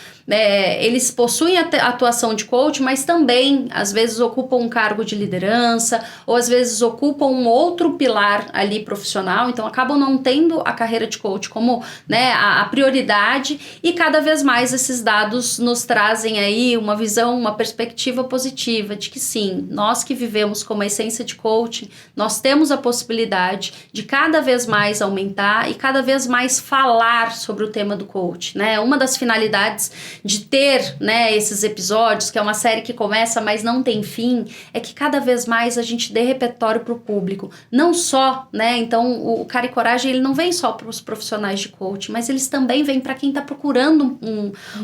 Speaker 1: eles possuem a atuação de coach, mas também, às vezes, ocupam um cargo de liderança, ou às vezes ocupam um outro pilar ali profissional, então acabam não tendo a carreira de coach como, né, a prioridade, e cada vez mais esses dados nos trazem aí uma visão, uma perspectiva positiva de que sim, nós que vivemos como a essência de coaching, nós temos a possibilidade de cada vez mais aumentar e cada vez mais falar sobre o tema do coach, né? Uma das finalidades de ter, né, esses episódios, que é uma série que começa, mas não tem fim, é que cada vez mais a gente dê repertório para o público. Não só, né? Então, o Cara e Coragem, ele não vem só para os profissionais de coach, mas eles também vêm para quem está procurando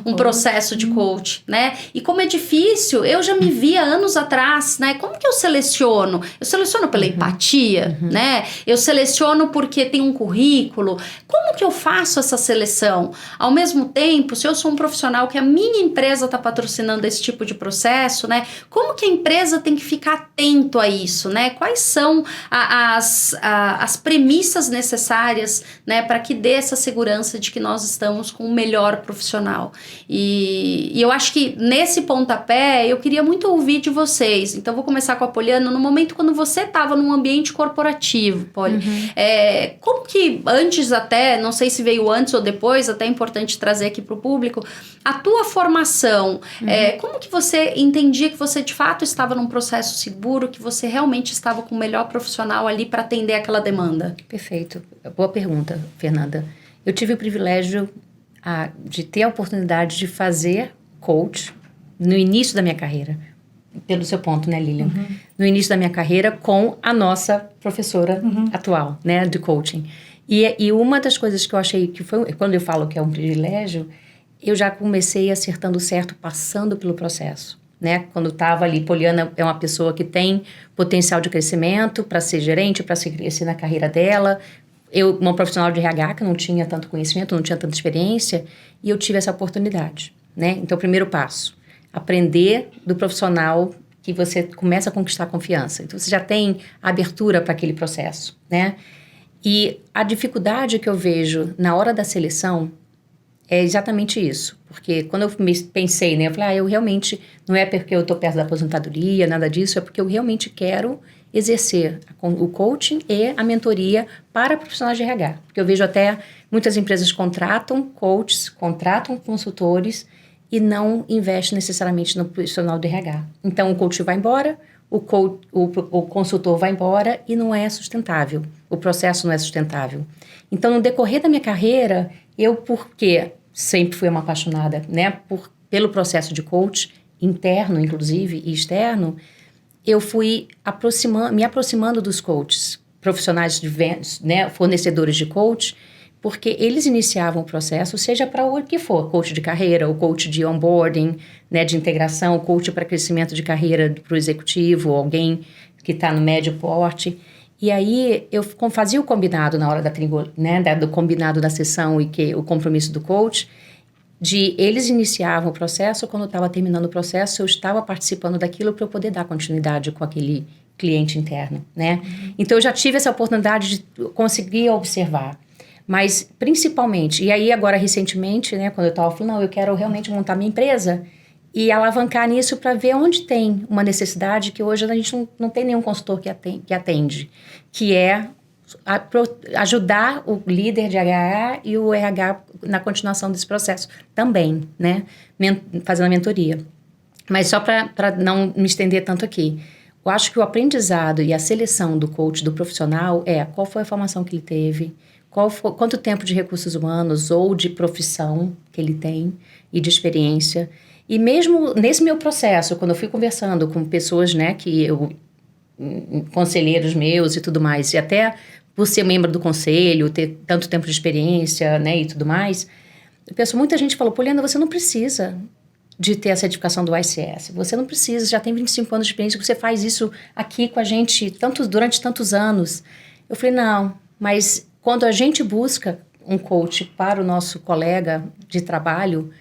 Speaker 1: um processo de coach, né? E como é difícil, eu já me vi há anos atrás, né? Como que eu seleciono? Eu seleciono pela empatia, né? Eu seleciono porque tem um currículo. Como que eu faço essa seleção? Ao mesmo tempo, se eu sou um profissional
Speaker 2: profissional que a minha empresa está patrocinando esse tipo de processo, né? Como que a empresa tem que ficar atento a isso, né? Quais são as premissas necessárias, né, para que dê essa segurança de que nós estamos com o melhor profissional. E eu acho que nesse pontapé eu queria muito ouvir de vocês. Então vou começar com a Poliana. No momento quando você estava num ambiente corporativo, Poli, como que antes até, não sei se veio antes ou depois, até é importante trazer aqui para o público, a tua formação, como que você entendia que você de fato estava num processo seguro, que você realmente estava com o melhor profissional ali para atender aquela demanda? Perfeito. Boa pergunta, Fernanda. Eu tive o privilégio de ter a oportunidade de fazer coach no início da minha carreira. Pelo seu ponto, né, Lilian? No início da minha carreira com a nossa professora atual, né, de coaching. E uma das coisas que eu achei que foi, quando eu falo que é um privilégio, eu já comecei acertando certo, passando pelo processo, né? Quando estava ali, Poliana é uma pessoa que tem potencial de crescimento para ser gerente, para se crescer na carreira dela. Eu, uma profissional de RH que não tinha tanto conhecimento, não tinha tanta experiência, e eu tive essa oportunidade, né? Então, o primeiro passo, aprender do profissional que você começa a conquistar confiança. Então, você já tem abertura para aquele processo, né? E a dificuldade que eu vejo na hora da seleção é exatamente isso. Porque quando eu pensei, né? Eu falei, eu realmente, não é porque eu estou perto da aposentadoria, nada disso, é porque eu realmente quero exercer o coaching e a mentoria para profissionais de RH. Porque eu vejo até muitas empresas contratam coaches, contratam consultores e não investem necessariamente no profissional de RH. Então, o coach vai embora, o consultor vai embora e não é sustentável. O processo não é sustentável. Então, no decorrer da minha carreira, porque sempre fui uma apaixonada, né, pelo processo de coach, interno, inclusive, e externo, eu fui me aproximando dos coaches, profissionais de vendas, né, fornecedores de coach, porque eles iniciavam o processo, seja para o que for, coach de carreira, o coach de onboarding, né, de integração, o coach para crescimento de carreira para o executivo, alguém que está no médio porte. E aí eu fazia o combinado na hora do combinado da sessão e o compromisso do coach, eles iniciavam o processo, quando eu estava terminando o processo, eu estava participando daquilo para eu poder dar continuidade com aquele cliente interno, né? Então eu já tive essa oportunidade de conseguir observar. Mas, principalmente, e aí agora recentemente, né, quando eu estava falando, não, eu quero realmente montar minha empresa e alavancar nisso para ver onde tem uma necessidade que hoje a gente não tem nenhum consultor que atende, que é ajudar o líder de RH e o RH na continuação desse processo também, né, fazendo a mentoria. Mas só para não me estender tanto aqui, eu acho que o aprendizado e a seleção do coach, do profissional, qual foi a formação que ele teve, quanto tempo de recursos humanos ou de profissão que ele tem e de experiência. E mesmo nesse meu processo, quando eu fui conversando com pessoas, né, conselheiros meus e tudo mais, e até por ser membro do conselho, ter tanto tempo de experiência, né, e tudo mais, muita gente falou, Poliana, você não precisa de ter a certificação do ICS, você não precisa, já tem 25 anos de experiência, você faz isso aqui com a gente durante tantos anos. Eu falei, não, mas quando a gente busca um coach para o nosso colega de trabalho,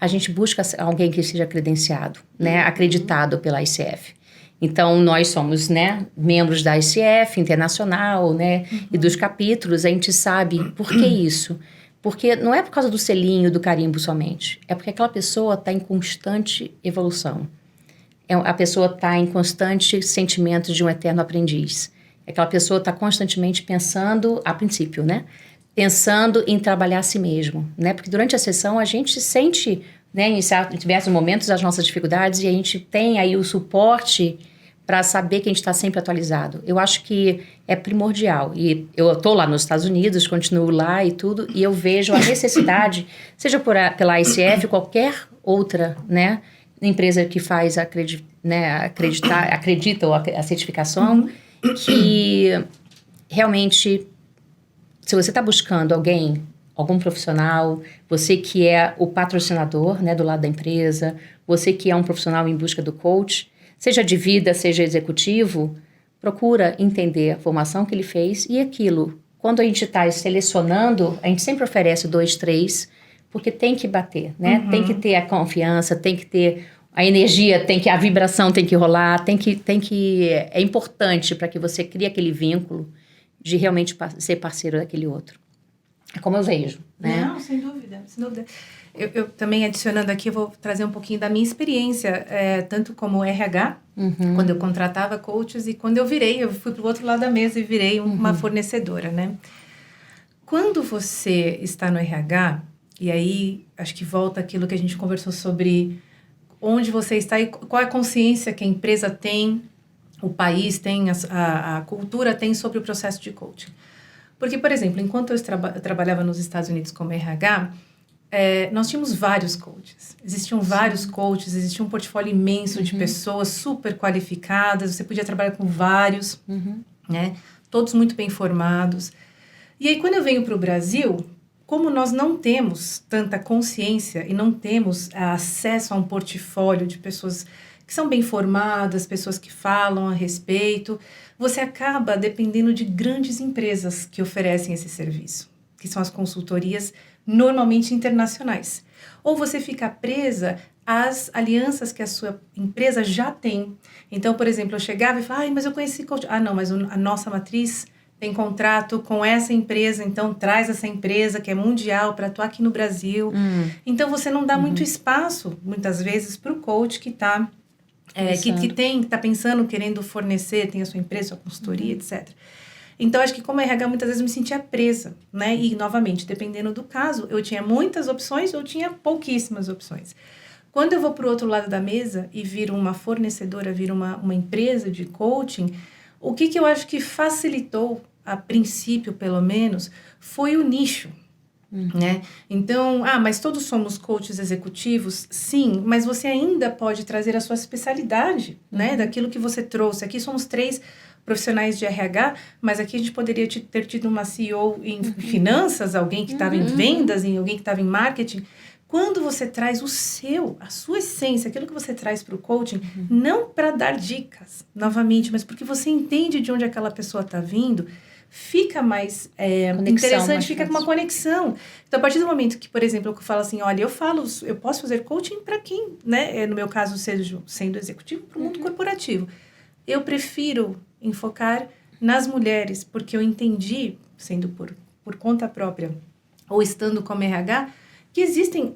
Speaker 2: a gente busca alguém que seja credenciado, né, acreditado pela ICF. Então, nós somos, né, membros da ICF internacional, né, e dos capítulos, a gente sabe por que isso. Porque não é por causa do selinho, do carimbo somente, é porque aquela pessoa está em constante evolução. A pessoa está em constante sentimento de um eterno aprendiz. Aquela pessoa está constantemente pensando, a princípio, né? Pensando em trabalhar a si mesmo, né? Porque durante a sessão a gente sente, né, em diversos momentos as nossas dificuldades e a gente tem aí o suporte para saber que a gente está sempre atualizado. Eu acho que é primordial. E eu estou lá nos Estados Unidos, continuo lá e tudo, e eu vejo a necessidade, seja pela ICF, qualquer outra, né, empresa que faz acredita a certificação, que realmente, se você está buscando algum profissional, você que é o patrocinador, né, do lado da empresa, você que é um profissional em busca do coach, seja de vida, seja executivo, procura entender a formação que ele fez e aquilo. Quando a gente está selecionando, a gente sempre oferece 2, 3 porque tem que bater, né? Tem que ter a confiança, tem que ter a energia, a vibração tem que rolar, é importante para que você crie aquele vínculo de realmente ser parceiro daquele outro. É como eu vejo, né?
Speaker 3: Não, sem dúvida, sem dúvida. Eu também, adicionando aqui, eu vou trazer um pouquinho da minha experiência, tanto como RH, quando eu contratava coaches, e quando eu fui para o outro lado da mesa e virei uma fornecedora, né? Quando você está no RH, e aí acho que volta aquilo que a gente conversou sobre onde você está e qual é a consciência que a empresa tem, o país tem, a cultura tem sobre o processo de coaching. Porque, por exemplo, enquanto eu trabalhava nos Estados Unidos como RH, nós tínhamos vários coaches. Existiam vários coaches, existia um portfólio imenso de pessoas super qualificadas, você podia trabalhar com vários, né? Todos muito bem formados. E aí, quando eu venho para o Brasil, como nós não temos tanta consciência e não temos acesso a um portfólio de pessoas que são bem formadas, pessoas que falam a respeito, você acaba dependendo de grandes empresas que oferecem esse serviço, que são as consultorias normalmente internacionais. Ou você fica presa às alianças que a sua empresa já tem. Então, por exemplo, eu chegava e falava, mas eu conheci coach. Não, mas a nossa matriz tem contrato com essa empresa, então traz essa empresa que é mundial para atuar aqui no Brasil. Então, você não dá muito espaço, muitas vezes, para o coach que está tá pensando, querendo fornecer, tem a sua empresa, sua consultoria, etc. Então, acho que como RH, muitas vezes eu me sentia presa, né? E, novamente, dependendo do caso, eu tinha muitas opções ou tinha pouquíssimas opções. Quando eu vou para o outro lado da mesa e viro uma fornecedora, viro uma empresa de coaching, o que eu acho que facilitou, a princípio, pelo menos, foi o nicho. Né? Então, mas todos somos coaches executivos? Sim, mas você ainda pode trazer a sua especialidade, né? Daquilo que você trouxe. Aqui somos 3 profissionais de RH, mas aqui a gente poderia ter tido uma CEO em finanças, alguém que estava em vendas, alguém que estava em marketing. Quando você traz a sua essência, aquilo que você traz para o coaching, não para dar dicas, novamente, mas porque você entende de onde aquela pessoa está vindo, fica mais interessante, mais fica com uma conexão. Então, a partir do momento que, por exemplo, eu falo assim, olha, eu posso fazer coaching para quem, né? No meu caso, sendo executivo, para o mundo corporativo. Eu prefiro enfocar nas mulheres, porque eu entendi, sendo por conta própria, ou estando como RH, que existem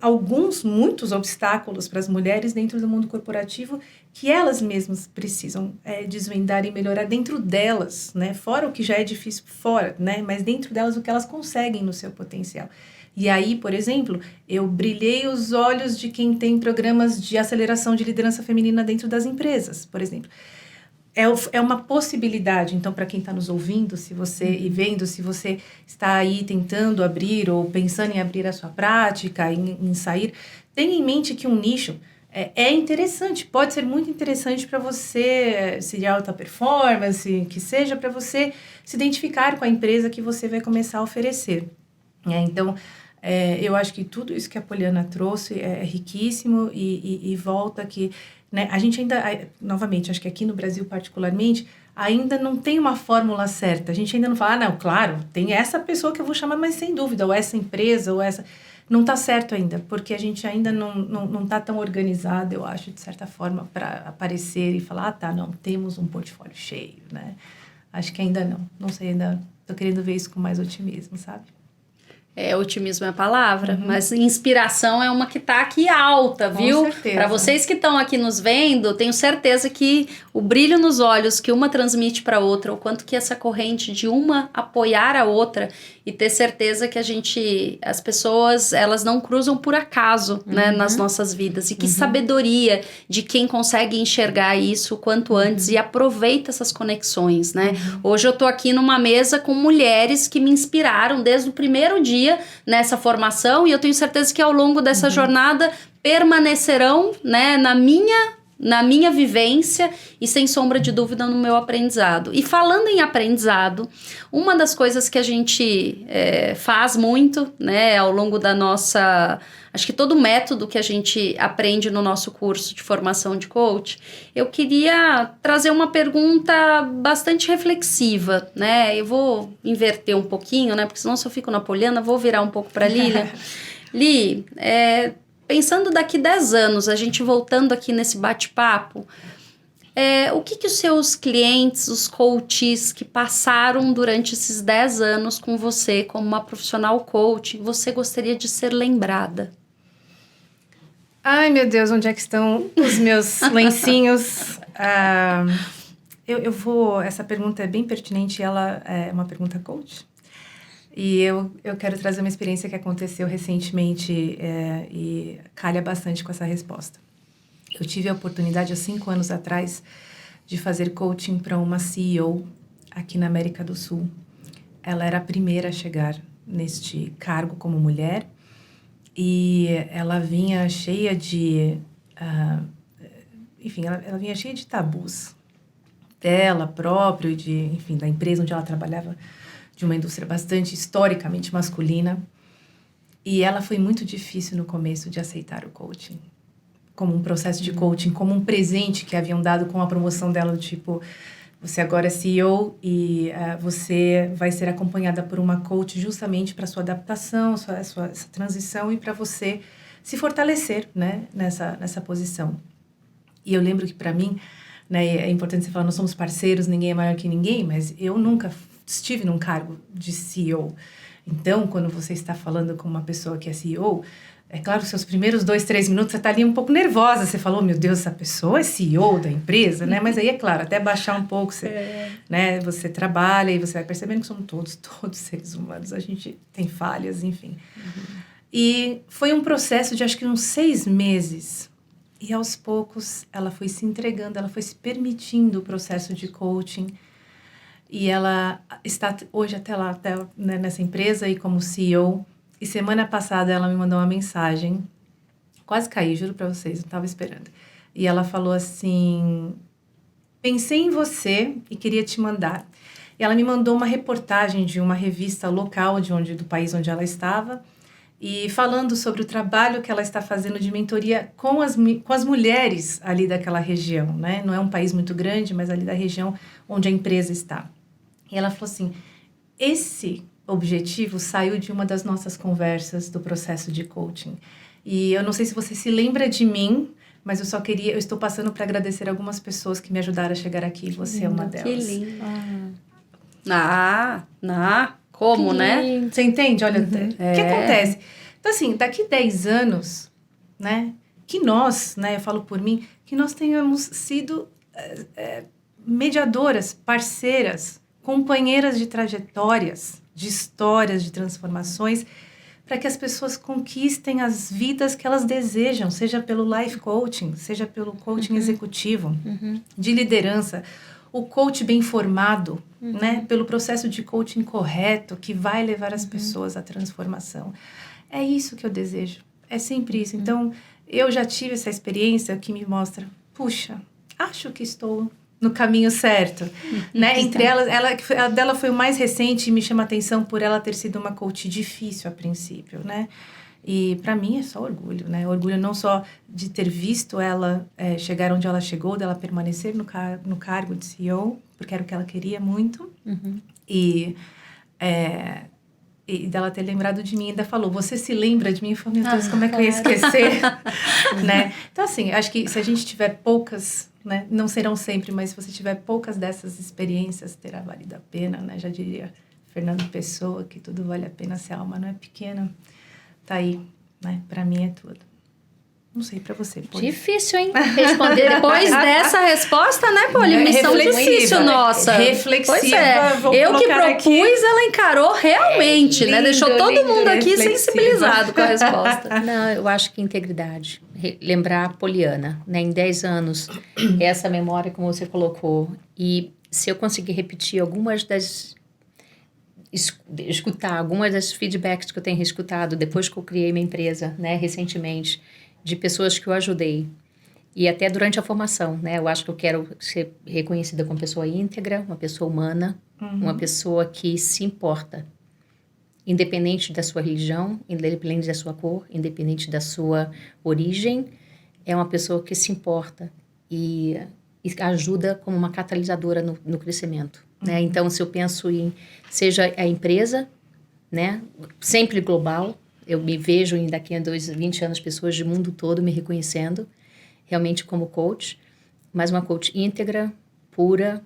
Speaker 3: muitos obstáculos para as mulheres dentro do mundo corporativo que elas mesmas precisam desvendar e melhorar dentro delas, né? Fora o que já é difícil fora, né? Mas dentro delas o que elas conseguem no seu potencial. E aí, por exemplo, eu brilhei os olhos de quem tem programas de aceleração de liderança feminina dentro das empresas, por exemplo. É uma possibilidade, então, para quem está nos ouvindo, e vendo, se você está aí tentando abrir ou pensando em abrir a sua prática, em sair, tenha em mente que um nicho é interessante, pode ser muito interessante para você, se de alta performance, que seja para você se identificar com a empresa que você vai começar a oferecer. Então, eu acho que tudo isso que a Poliana trouxe é riquíssimo e volta que... Né? A gente ainda, novamente, acho que aqui no Brasil particularmente, ainda não tem uma fórmula certa. A gente ainda não fala, não, claro, tem essa pessoa que eu vou chamar, mas sem dúvida, ou essa empresa, ou essa... Não está certo ainda, porque a gente ainda não está tão organizado, eu acho, de certa forma, para aparecer e falar, não, temos um portfólio cheio, né? Acho que ainda não. Não sei, ainda estou querendo ver isso com mais otimismo, sabe?
Speaker 1: Otimismo é a palavra, mas inspiração é uma que tá aqui alta, viu?
Speaker 3: Com certeza.
Speaker 1: Para vocês que estão aqui nos vendo, tenho certeza que o brilho nos olhos que uma transmite para outra, o quanto que essa corrente de uma apoiar a outra e ter certeza que as pessoas, elas não cruzam por acaso, né, nas nossas vidas. E que sabedoria de quem consegue enxergar isso o quanto antes e aproveita essas conexões, né? Hoje eu tô aqui numa mesa com mulheres que me inspiraram desde o primeiro dia nessa formação, e eu tenho certeza que ao longo dessa jornada permanecerão, né, na minha vivência e sem sombra de dúvida no meu aprendizado. E falando em aprendizado, uma das coisas que a gente faz muito, né, ao longo da nossa... Acho que todo método que a gente aprende no nosso curso de formação de coach, eu queria trazer uma pergunta bastante reflexiva, né? Eu vou inverter um pouquinho, né? Porque senão se eu fico na Poliana, vou virar um pouco para a Lilian. Li, pensando daqui 10 anos, a gente voltando aqui nesse bate-papo, o que os seus clientes, os coaches que passaram durante esses 10 anos com você como uma profissional coach, você gostaria de ser lembrada?
Speaker 3: Ai, meu Deus, onde é que estão os meus lencinhos? Essa pergunta é bem pertinente, ela é uma pergunta coach. E eu quero trazer uma experiência que aconteceu recentemente e calha bastante com essa resposta. Eu tive a oportunidade, há 5 anos atrás, de fazer coaching para uma CEO aqui na América do Sul. Ela era a primeira a chegar neste cargo como mulher e ela vinha cheia de... ela vinha cheia de tabus dela própria, da empresa onde ela trabalhava, de uma indústria bastante historicamente masculina. E ela foi muito difícil no começo de aceitar o coaching, como um processo de coaching, como um presente que haviam dado com a promoção dela, do tipo, você agora é CEO e você vai ser acompanhada por uma coach justamente para sua adaptação, essa transição e para você se fortalecer, né, nessa posição. E eu lembro que para mim, né, é importante você falar, nós somos parceiros, ninguém é maior que ninguém, mas eu nunca estive num cargo de CEO. Então, quando você está falando com uma pessoa que é CEO, é claro que seus primeiros 2, 3 minutos você está ali um pouco nervosa, você falou, meu Deus, essa pessoa é CEO da empresa, né? Mas aí, é claro, até baixar um pouco, né? Você trabalha e você vai percebendo que somos todos seres humanos, a gente tem falhas, enfim. E foi um processo de acho que uns 6 meses. E aos poucos ela foi se entregando, ela foi se permitindo o processo de coaching. E ela está hoje até né, nessa empresa e como CEO. E semana passada ela me mandou uma mensagem, quase caí, juro para vocês, não estava esperando. E ela falou assim, pensei em você e queria te mandar. E ela me mandou uma reportagem de uma revista local do país onde ela estava, e falando sobre o trabalho que ela está fazendo de mentoria com as mulheres ali daquela região, né? Não é um país muito grande, mas ali da região onde a empresa está. E ela falou assim, esse objetivo saiu de uma das nossas conversas do processo de coaching. E eu não sei se você se lembra de mim, mas eu estou passando para agradecer algumas pessoas que me ajudaram a chegar aqui, você é uma delas.
Speaker 1: Que lindo. Como, né?
Speaker 3: Você entende? Olha, o que acontece? Então, assim, daqui 10 anos, né, que nós, né, eu falo por mim, que nós tenhamos sido mediadoras, parceiras, companheiras de trajetórias, de histórias, de transformações, para que as pessoas conquistem as vidas que elas desejam, seja pelo life coaching, seja pelo coaching executivo, de liderança, o coach bem formado, né, pelo processo de coaching correto, que vai levar as pessoas à transformação. É isso que eu desejo, é sempre isso. Então, eu já tive essa experiência que me mostra, puxa, acho que estou no caminho certo, né? Entre elas, a dela foi o mais recente e me chama a atenção por ela ter sido uma coach difícil a princípio, né? E para mim é só orgulho, né? Orgulho não só de ter visto ela chegar onde ela chegou, dela permanecer no cargo de CEO, porque era o que ela queria muito, e dela ter lembrado de mim, ainda falou, você se lembra de mim? Eu falei, meu Deus, como é que eu ia esquecer? Né? Então, assim, acho que se a gente tiver poucas, né, não serão sempre, mas se você tiver poucas dessas experiências, terá valido a pena, né? Já diria Fernando Pessoa, que tudo vale a pena se a alma não é pequena. Tá aí, né? Pra mim é tudo. Não sei, pra você, Poli.
Speaker 1: Difícil, hein? Responder depois dessa resposta, né, Poli? Missão difícil, nossa.
Speaker 3: Reflexiva.
Speaker 1: Pois é. Eu que propus, aqui. Ela encarou realmente, né? Deixou todo mundo aqui sensibilizado com a resposta.
Speaker 2: Não, eu acho que integridade. Lembrar a Poliana, né? Em 10 anos, essa memória, como você colocou. E se eu conseguir repetir algumas das... escutar algumas das feedbacks que eu tenho escutado depois que eu criei minha empresa, né, recentemente, de pessoas que eu ajudei e até durante a formação, né, eu acho que eu quero ser reconhecida como pessoa íntegra, uma pessoa humana, uma pessoa que se importa, independente da sua religião, independente da sua cor, independente da sua origem, é uma pessoa que se importa e ajuda como uma catalisadora no crescimento. Né? Então, se eu penso em, seja a empresa, né, sempre global, Eu me vejo daqui a 20 anos, pessoas do mundo todo me reconhecendo, realmente como coach, mas uma coach íntegra, pura,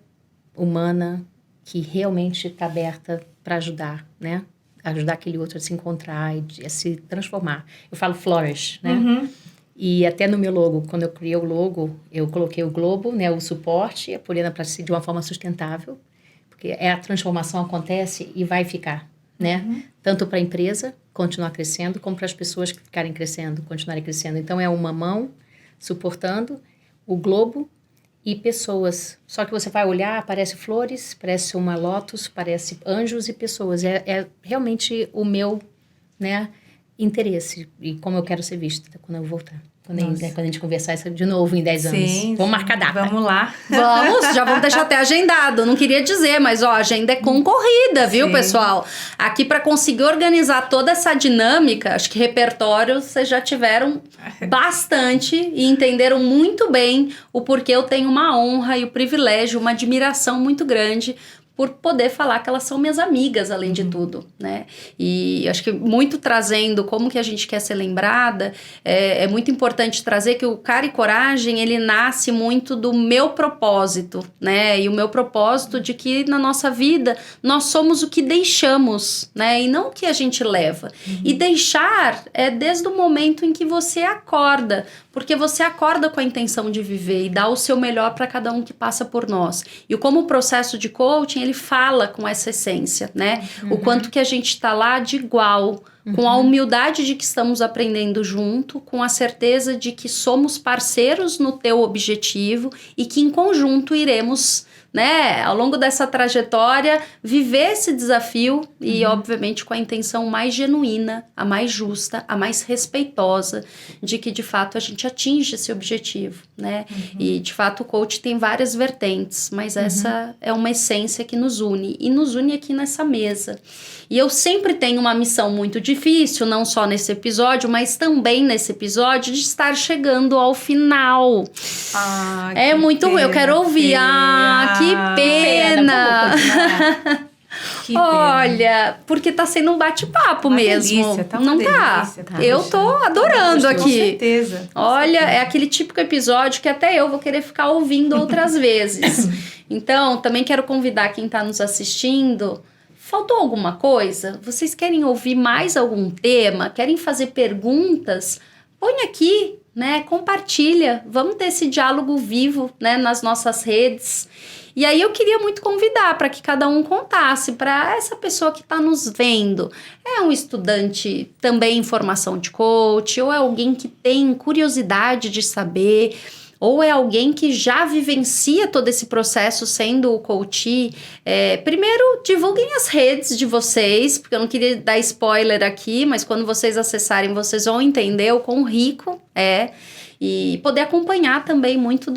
Speaker 2: humana, que realmente está aberta para ajudar, né? Ajudar aquele outro a se encontrar e a se transformar. Eu falo flourish, né?
Speaker 3: Uhum.
Speaker 2: E até no meu logo, quando eu criei o logo, eu coloquei o globo, né, o suporte, a Poliana para ser de uma forma sustentável, porque a transformação acontece e vai ficar, né? Tanto para a empresa continuar crescendo, como para as pessoas que ficarem crescendo, continuarem crescendo. Então, é uma mão suportando o globo e pessoas. Só que você vai olhar, aparece flores, parece uma lótus, parece anjos e pessoas. É realmente o meu, né, interesse e como eu quero ser vista quando eu voltar. Quando a gente conversar isso de novo em 10 anos.
Speaker 3: Sim,
Speaker 2: Vamos marcar data.
Speaker 3: Vamos lá.
Speaker 1: Vamos, já vamos deixar até agendado. Não queria dizer, mas ó, a agenda é concorrida, viu,
Speaker 3: Sim.
Speaker 1: pessoal? Aqui para conseguir organizar toda essa dinâmica, acho que repertório vocês já tiveram bastante e entenderam muito bem o porquê eu tenho uma honra e o privilégio, uma admiração muito grande por poder falar que elas são minhas amigas, além de tudo, né? E acho que muito trazendo como que a gente quer ser lembrada, é muito importante trazer que o Cara e Coragem, ele nasce muito do meu propósito, né? E o meu propósito de que na nossa vida nós somos o que deixamos, né? E não o que a gente leva. E deixar é desde o momento em que você acorda, porque você acorda com a intenção de viver e dá o seu melhor para cada um que passa por nós. E como o processo de coaching, ele fala com essa essência, né? O quanto que a gente tá lá de igual, com a humildade de que estamos aprendendo junto, com a certeza de que somos parceiros no teu objetivo e que em conjunto iremos, né, ao longo dessa trajetória, viver esse desafio e, obviamente, com a intenção mais genuína, a mais justa, a mais respeitosa, de que, de fato, a gente atinge esse objetivo, né? E, de fato, o coach tem várias vertentes, mas essa é uma essência que nos une, e nos une aqui nessa mesa. E eu sempre tenho uma missão muito difícil, não só nesse episódio, mas também nesse episódio, de estar chegando ao final.
Speaker 3: Ah,
Speaker 1: É muito ruim, eu quero ouvir. Que pena!
Speaker 3: Que pena.
Speaker 1: Olha, porque tá sendo um bate-papo
Speaker 3: Uma
Speaker 1: mesmo.
Speaker 3: delícia, tá uma
Speaker 1: não
Speaker 3: delícia,
Speaker 1: tá?
Speaker 3: tá,
Speaker 1: Eu
Speaker 3: deixa.
Speaker 1: tô adorando
Speaker 3: Com
Speaker 1: aqui.
Speaker 3: certeza.
Speaker 1: Olha, é aquele típico episódio que até eu vou querer ficar ouvindo outras vezes. Então, também quero convidar quem tá nos assistindo. Faltou alguma coisa? Vocês querem ouvir mais algum tema? Querem fazer perguntas? Põe aqui, né? Compartilha. Vamos ter esse diálogo vivo, né? Nas nossas redes. E aí eu queria muito convidar para que cada um contasse para essa pessoa que está nos vendo. É um estudante também em formação de coach, ou é alguém que tem curiosidade de saber, ou é alguém que já vivencia todo esse processo sendo o coach. Primeiro, divulguem as redes de vocês, porque eu não queria dar spoiler aqui, mas quando vocês acessarem, vocês vão entender o quão rico é. E poder acompanhar também muito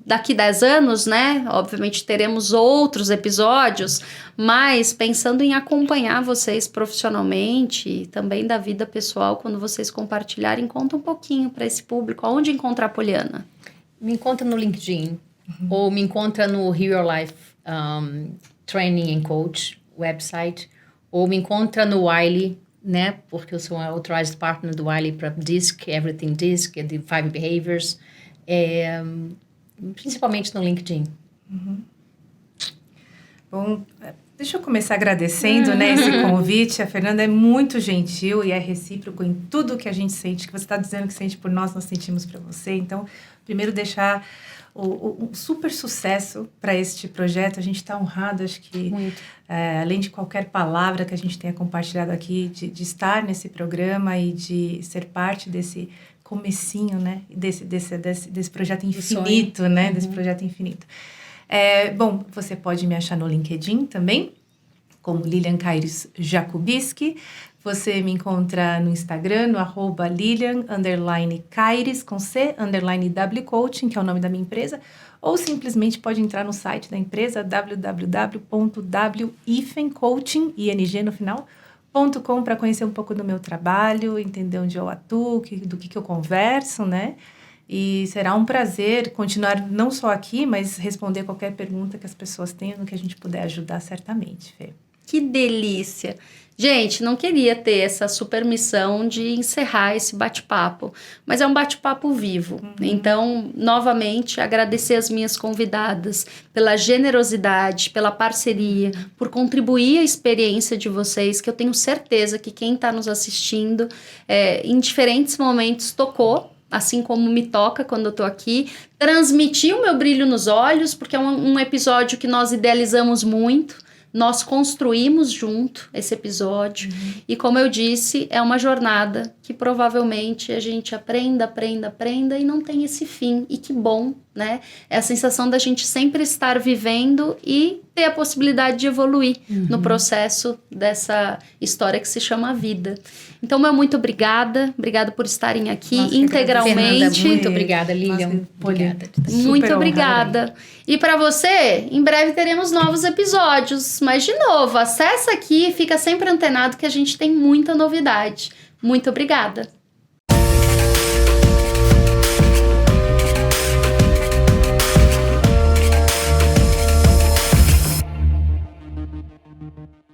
Speaker 1: daqui 10 anos, né? Obviamente teremos outros episódios, mas pensando em acompanhar vocês profissionalmente e também da vida pessoal, quando vocês compartilharem, conta um pouquinho para esse público. Aonde encontrar a Poliana?
Speaker 2: Me encontra no LinkedIn, ou me encontra no Heal Your Life Training and Coach website, ou me encontra no Wiley, né? Porque eu sou uma authorized partner do Wiley para DISC, Everything DISC, The 5 Behaviors, principalmente no LinkedIn.
Speaker 3: Bom, deixa eu começar agradecendo, né, esse convite. A Fernanda é muito gentil e é recíproco em tudo que a gente sente, que você está dizendo que sente por nós, nós sentimos para você. Então, primeiro deixar um super sucesso para este projeto. A gente está honrado, acho que, além de qualquer palavra que a gente tenha compartilhado aqui, de estar nesse programa e de ser parte desse comecinho, né, desse projeto infinito, né, desse projeto infinito. Bom, você pode me achar no LinkedIn também, como Lilian Caires Jakubiski. Você me encontra no Instagram, no @Lilian_Caires, com C, _W Coaching, que é o nome da minha empresa, ou simplesmente pode entrar no site da empresa, www.wifencoaching, ING no final, .com, para conhecer um pouco do meu trabalho, entender onde eu atuo, do que eu converso, né? E será um prazer continuar não só aqui, mas responder qualquer pergunta que as pessoas tenham, no que a gente puder ajudar, certamente, Fê.
Speaker 1: Que delícia! Gente, não queria ter essa super missão de encerrar esse bate-papo, mas é um bate-papo vivo. Então, novamente, agradecer as minhas convidadas pela generosidade, pela parceria, por contribuir à experiência de vocês, que eu tenho certeza que quem está nos assistindo, em diferentes momentos, tocou, assim como me toca quando eu tô aqui, transmitir o meu brilho nos olhos, porque é um episódio que nós idealizamos muito. Nós construímos junto esse episódio e, como eu disse, é uma jornada que provavelmente a gente aprenda e não tem esse fim. E que bom, né? É a sensação da gente sempre estar vivendo e ter a possibilidade de evoluir no processo dessa história que se chama vida. Então, muito obrigada por estarem aqui integralmente.
Speaker 2: Fernanda, muito obrigada, Lilian. Obrigada.
Speaker 1: Muito obrigada. E para você, em breve teremos novos episódios. Mas, de novo, acessa aqui e fica sempre antenado que a gente tem muita novidade. Muito obrigada.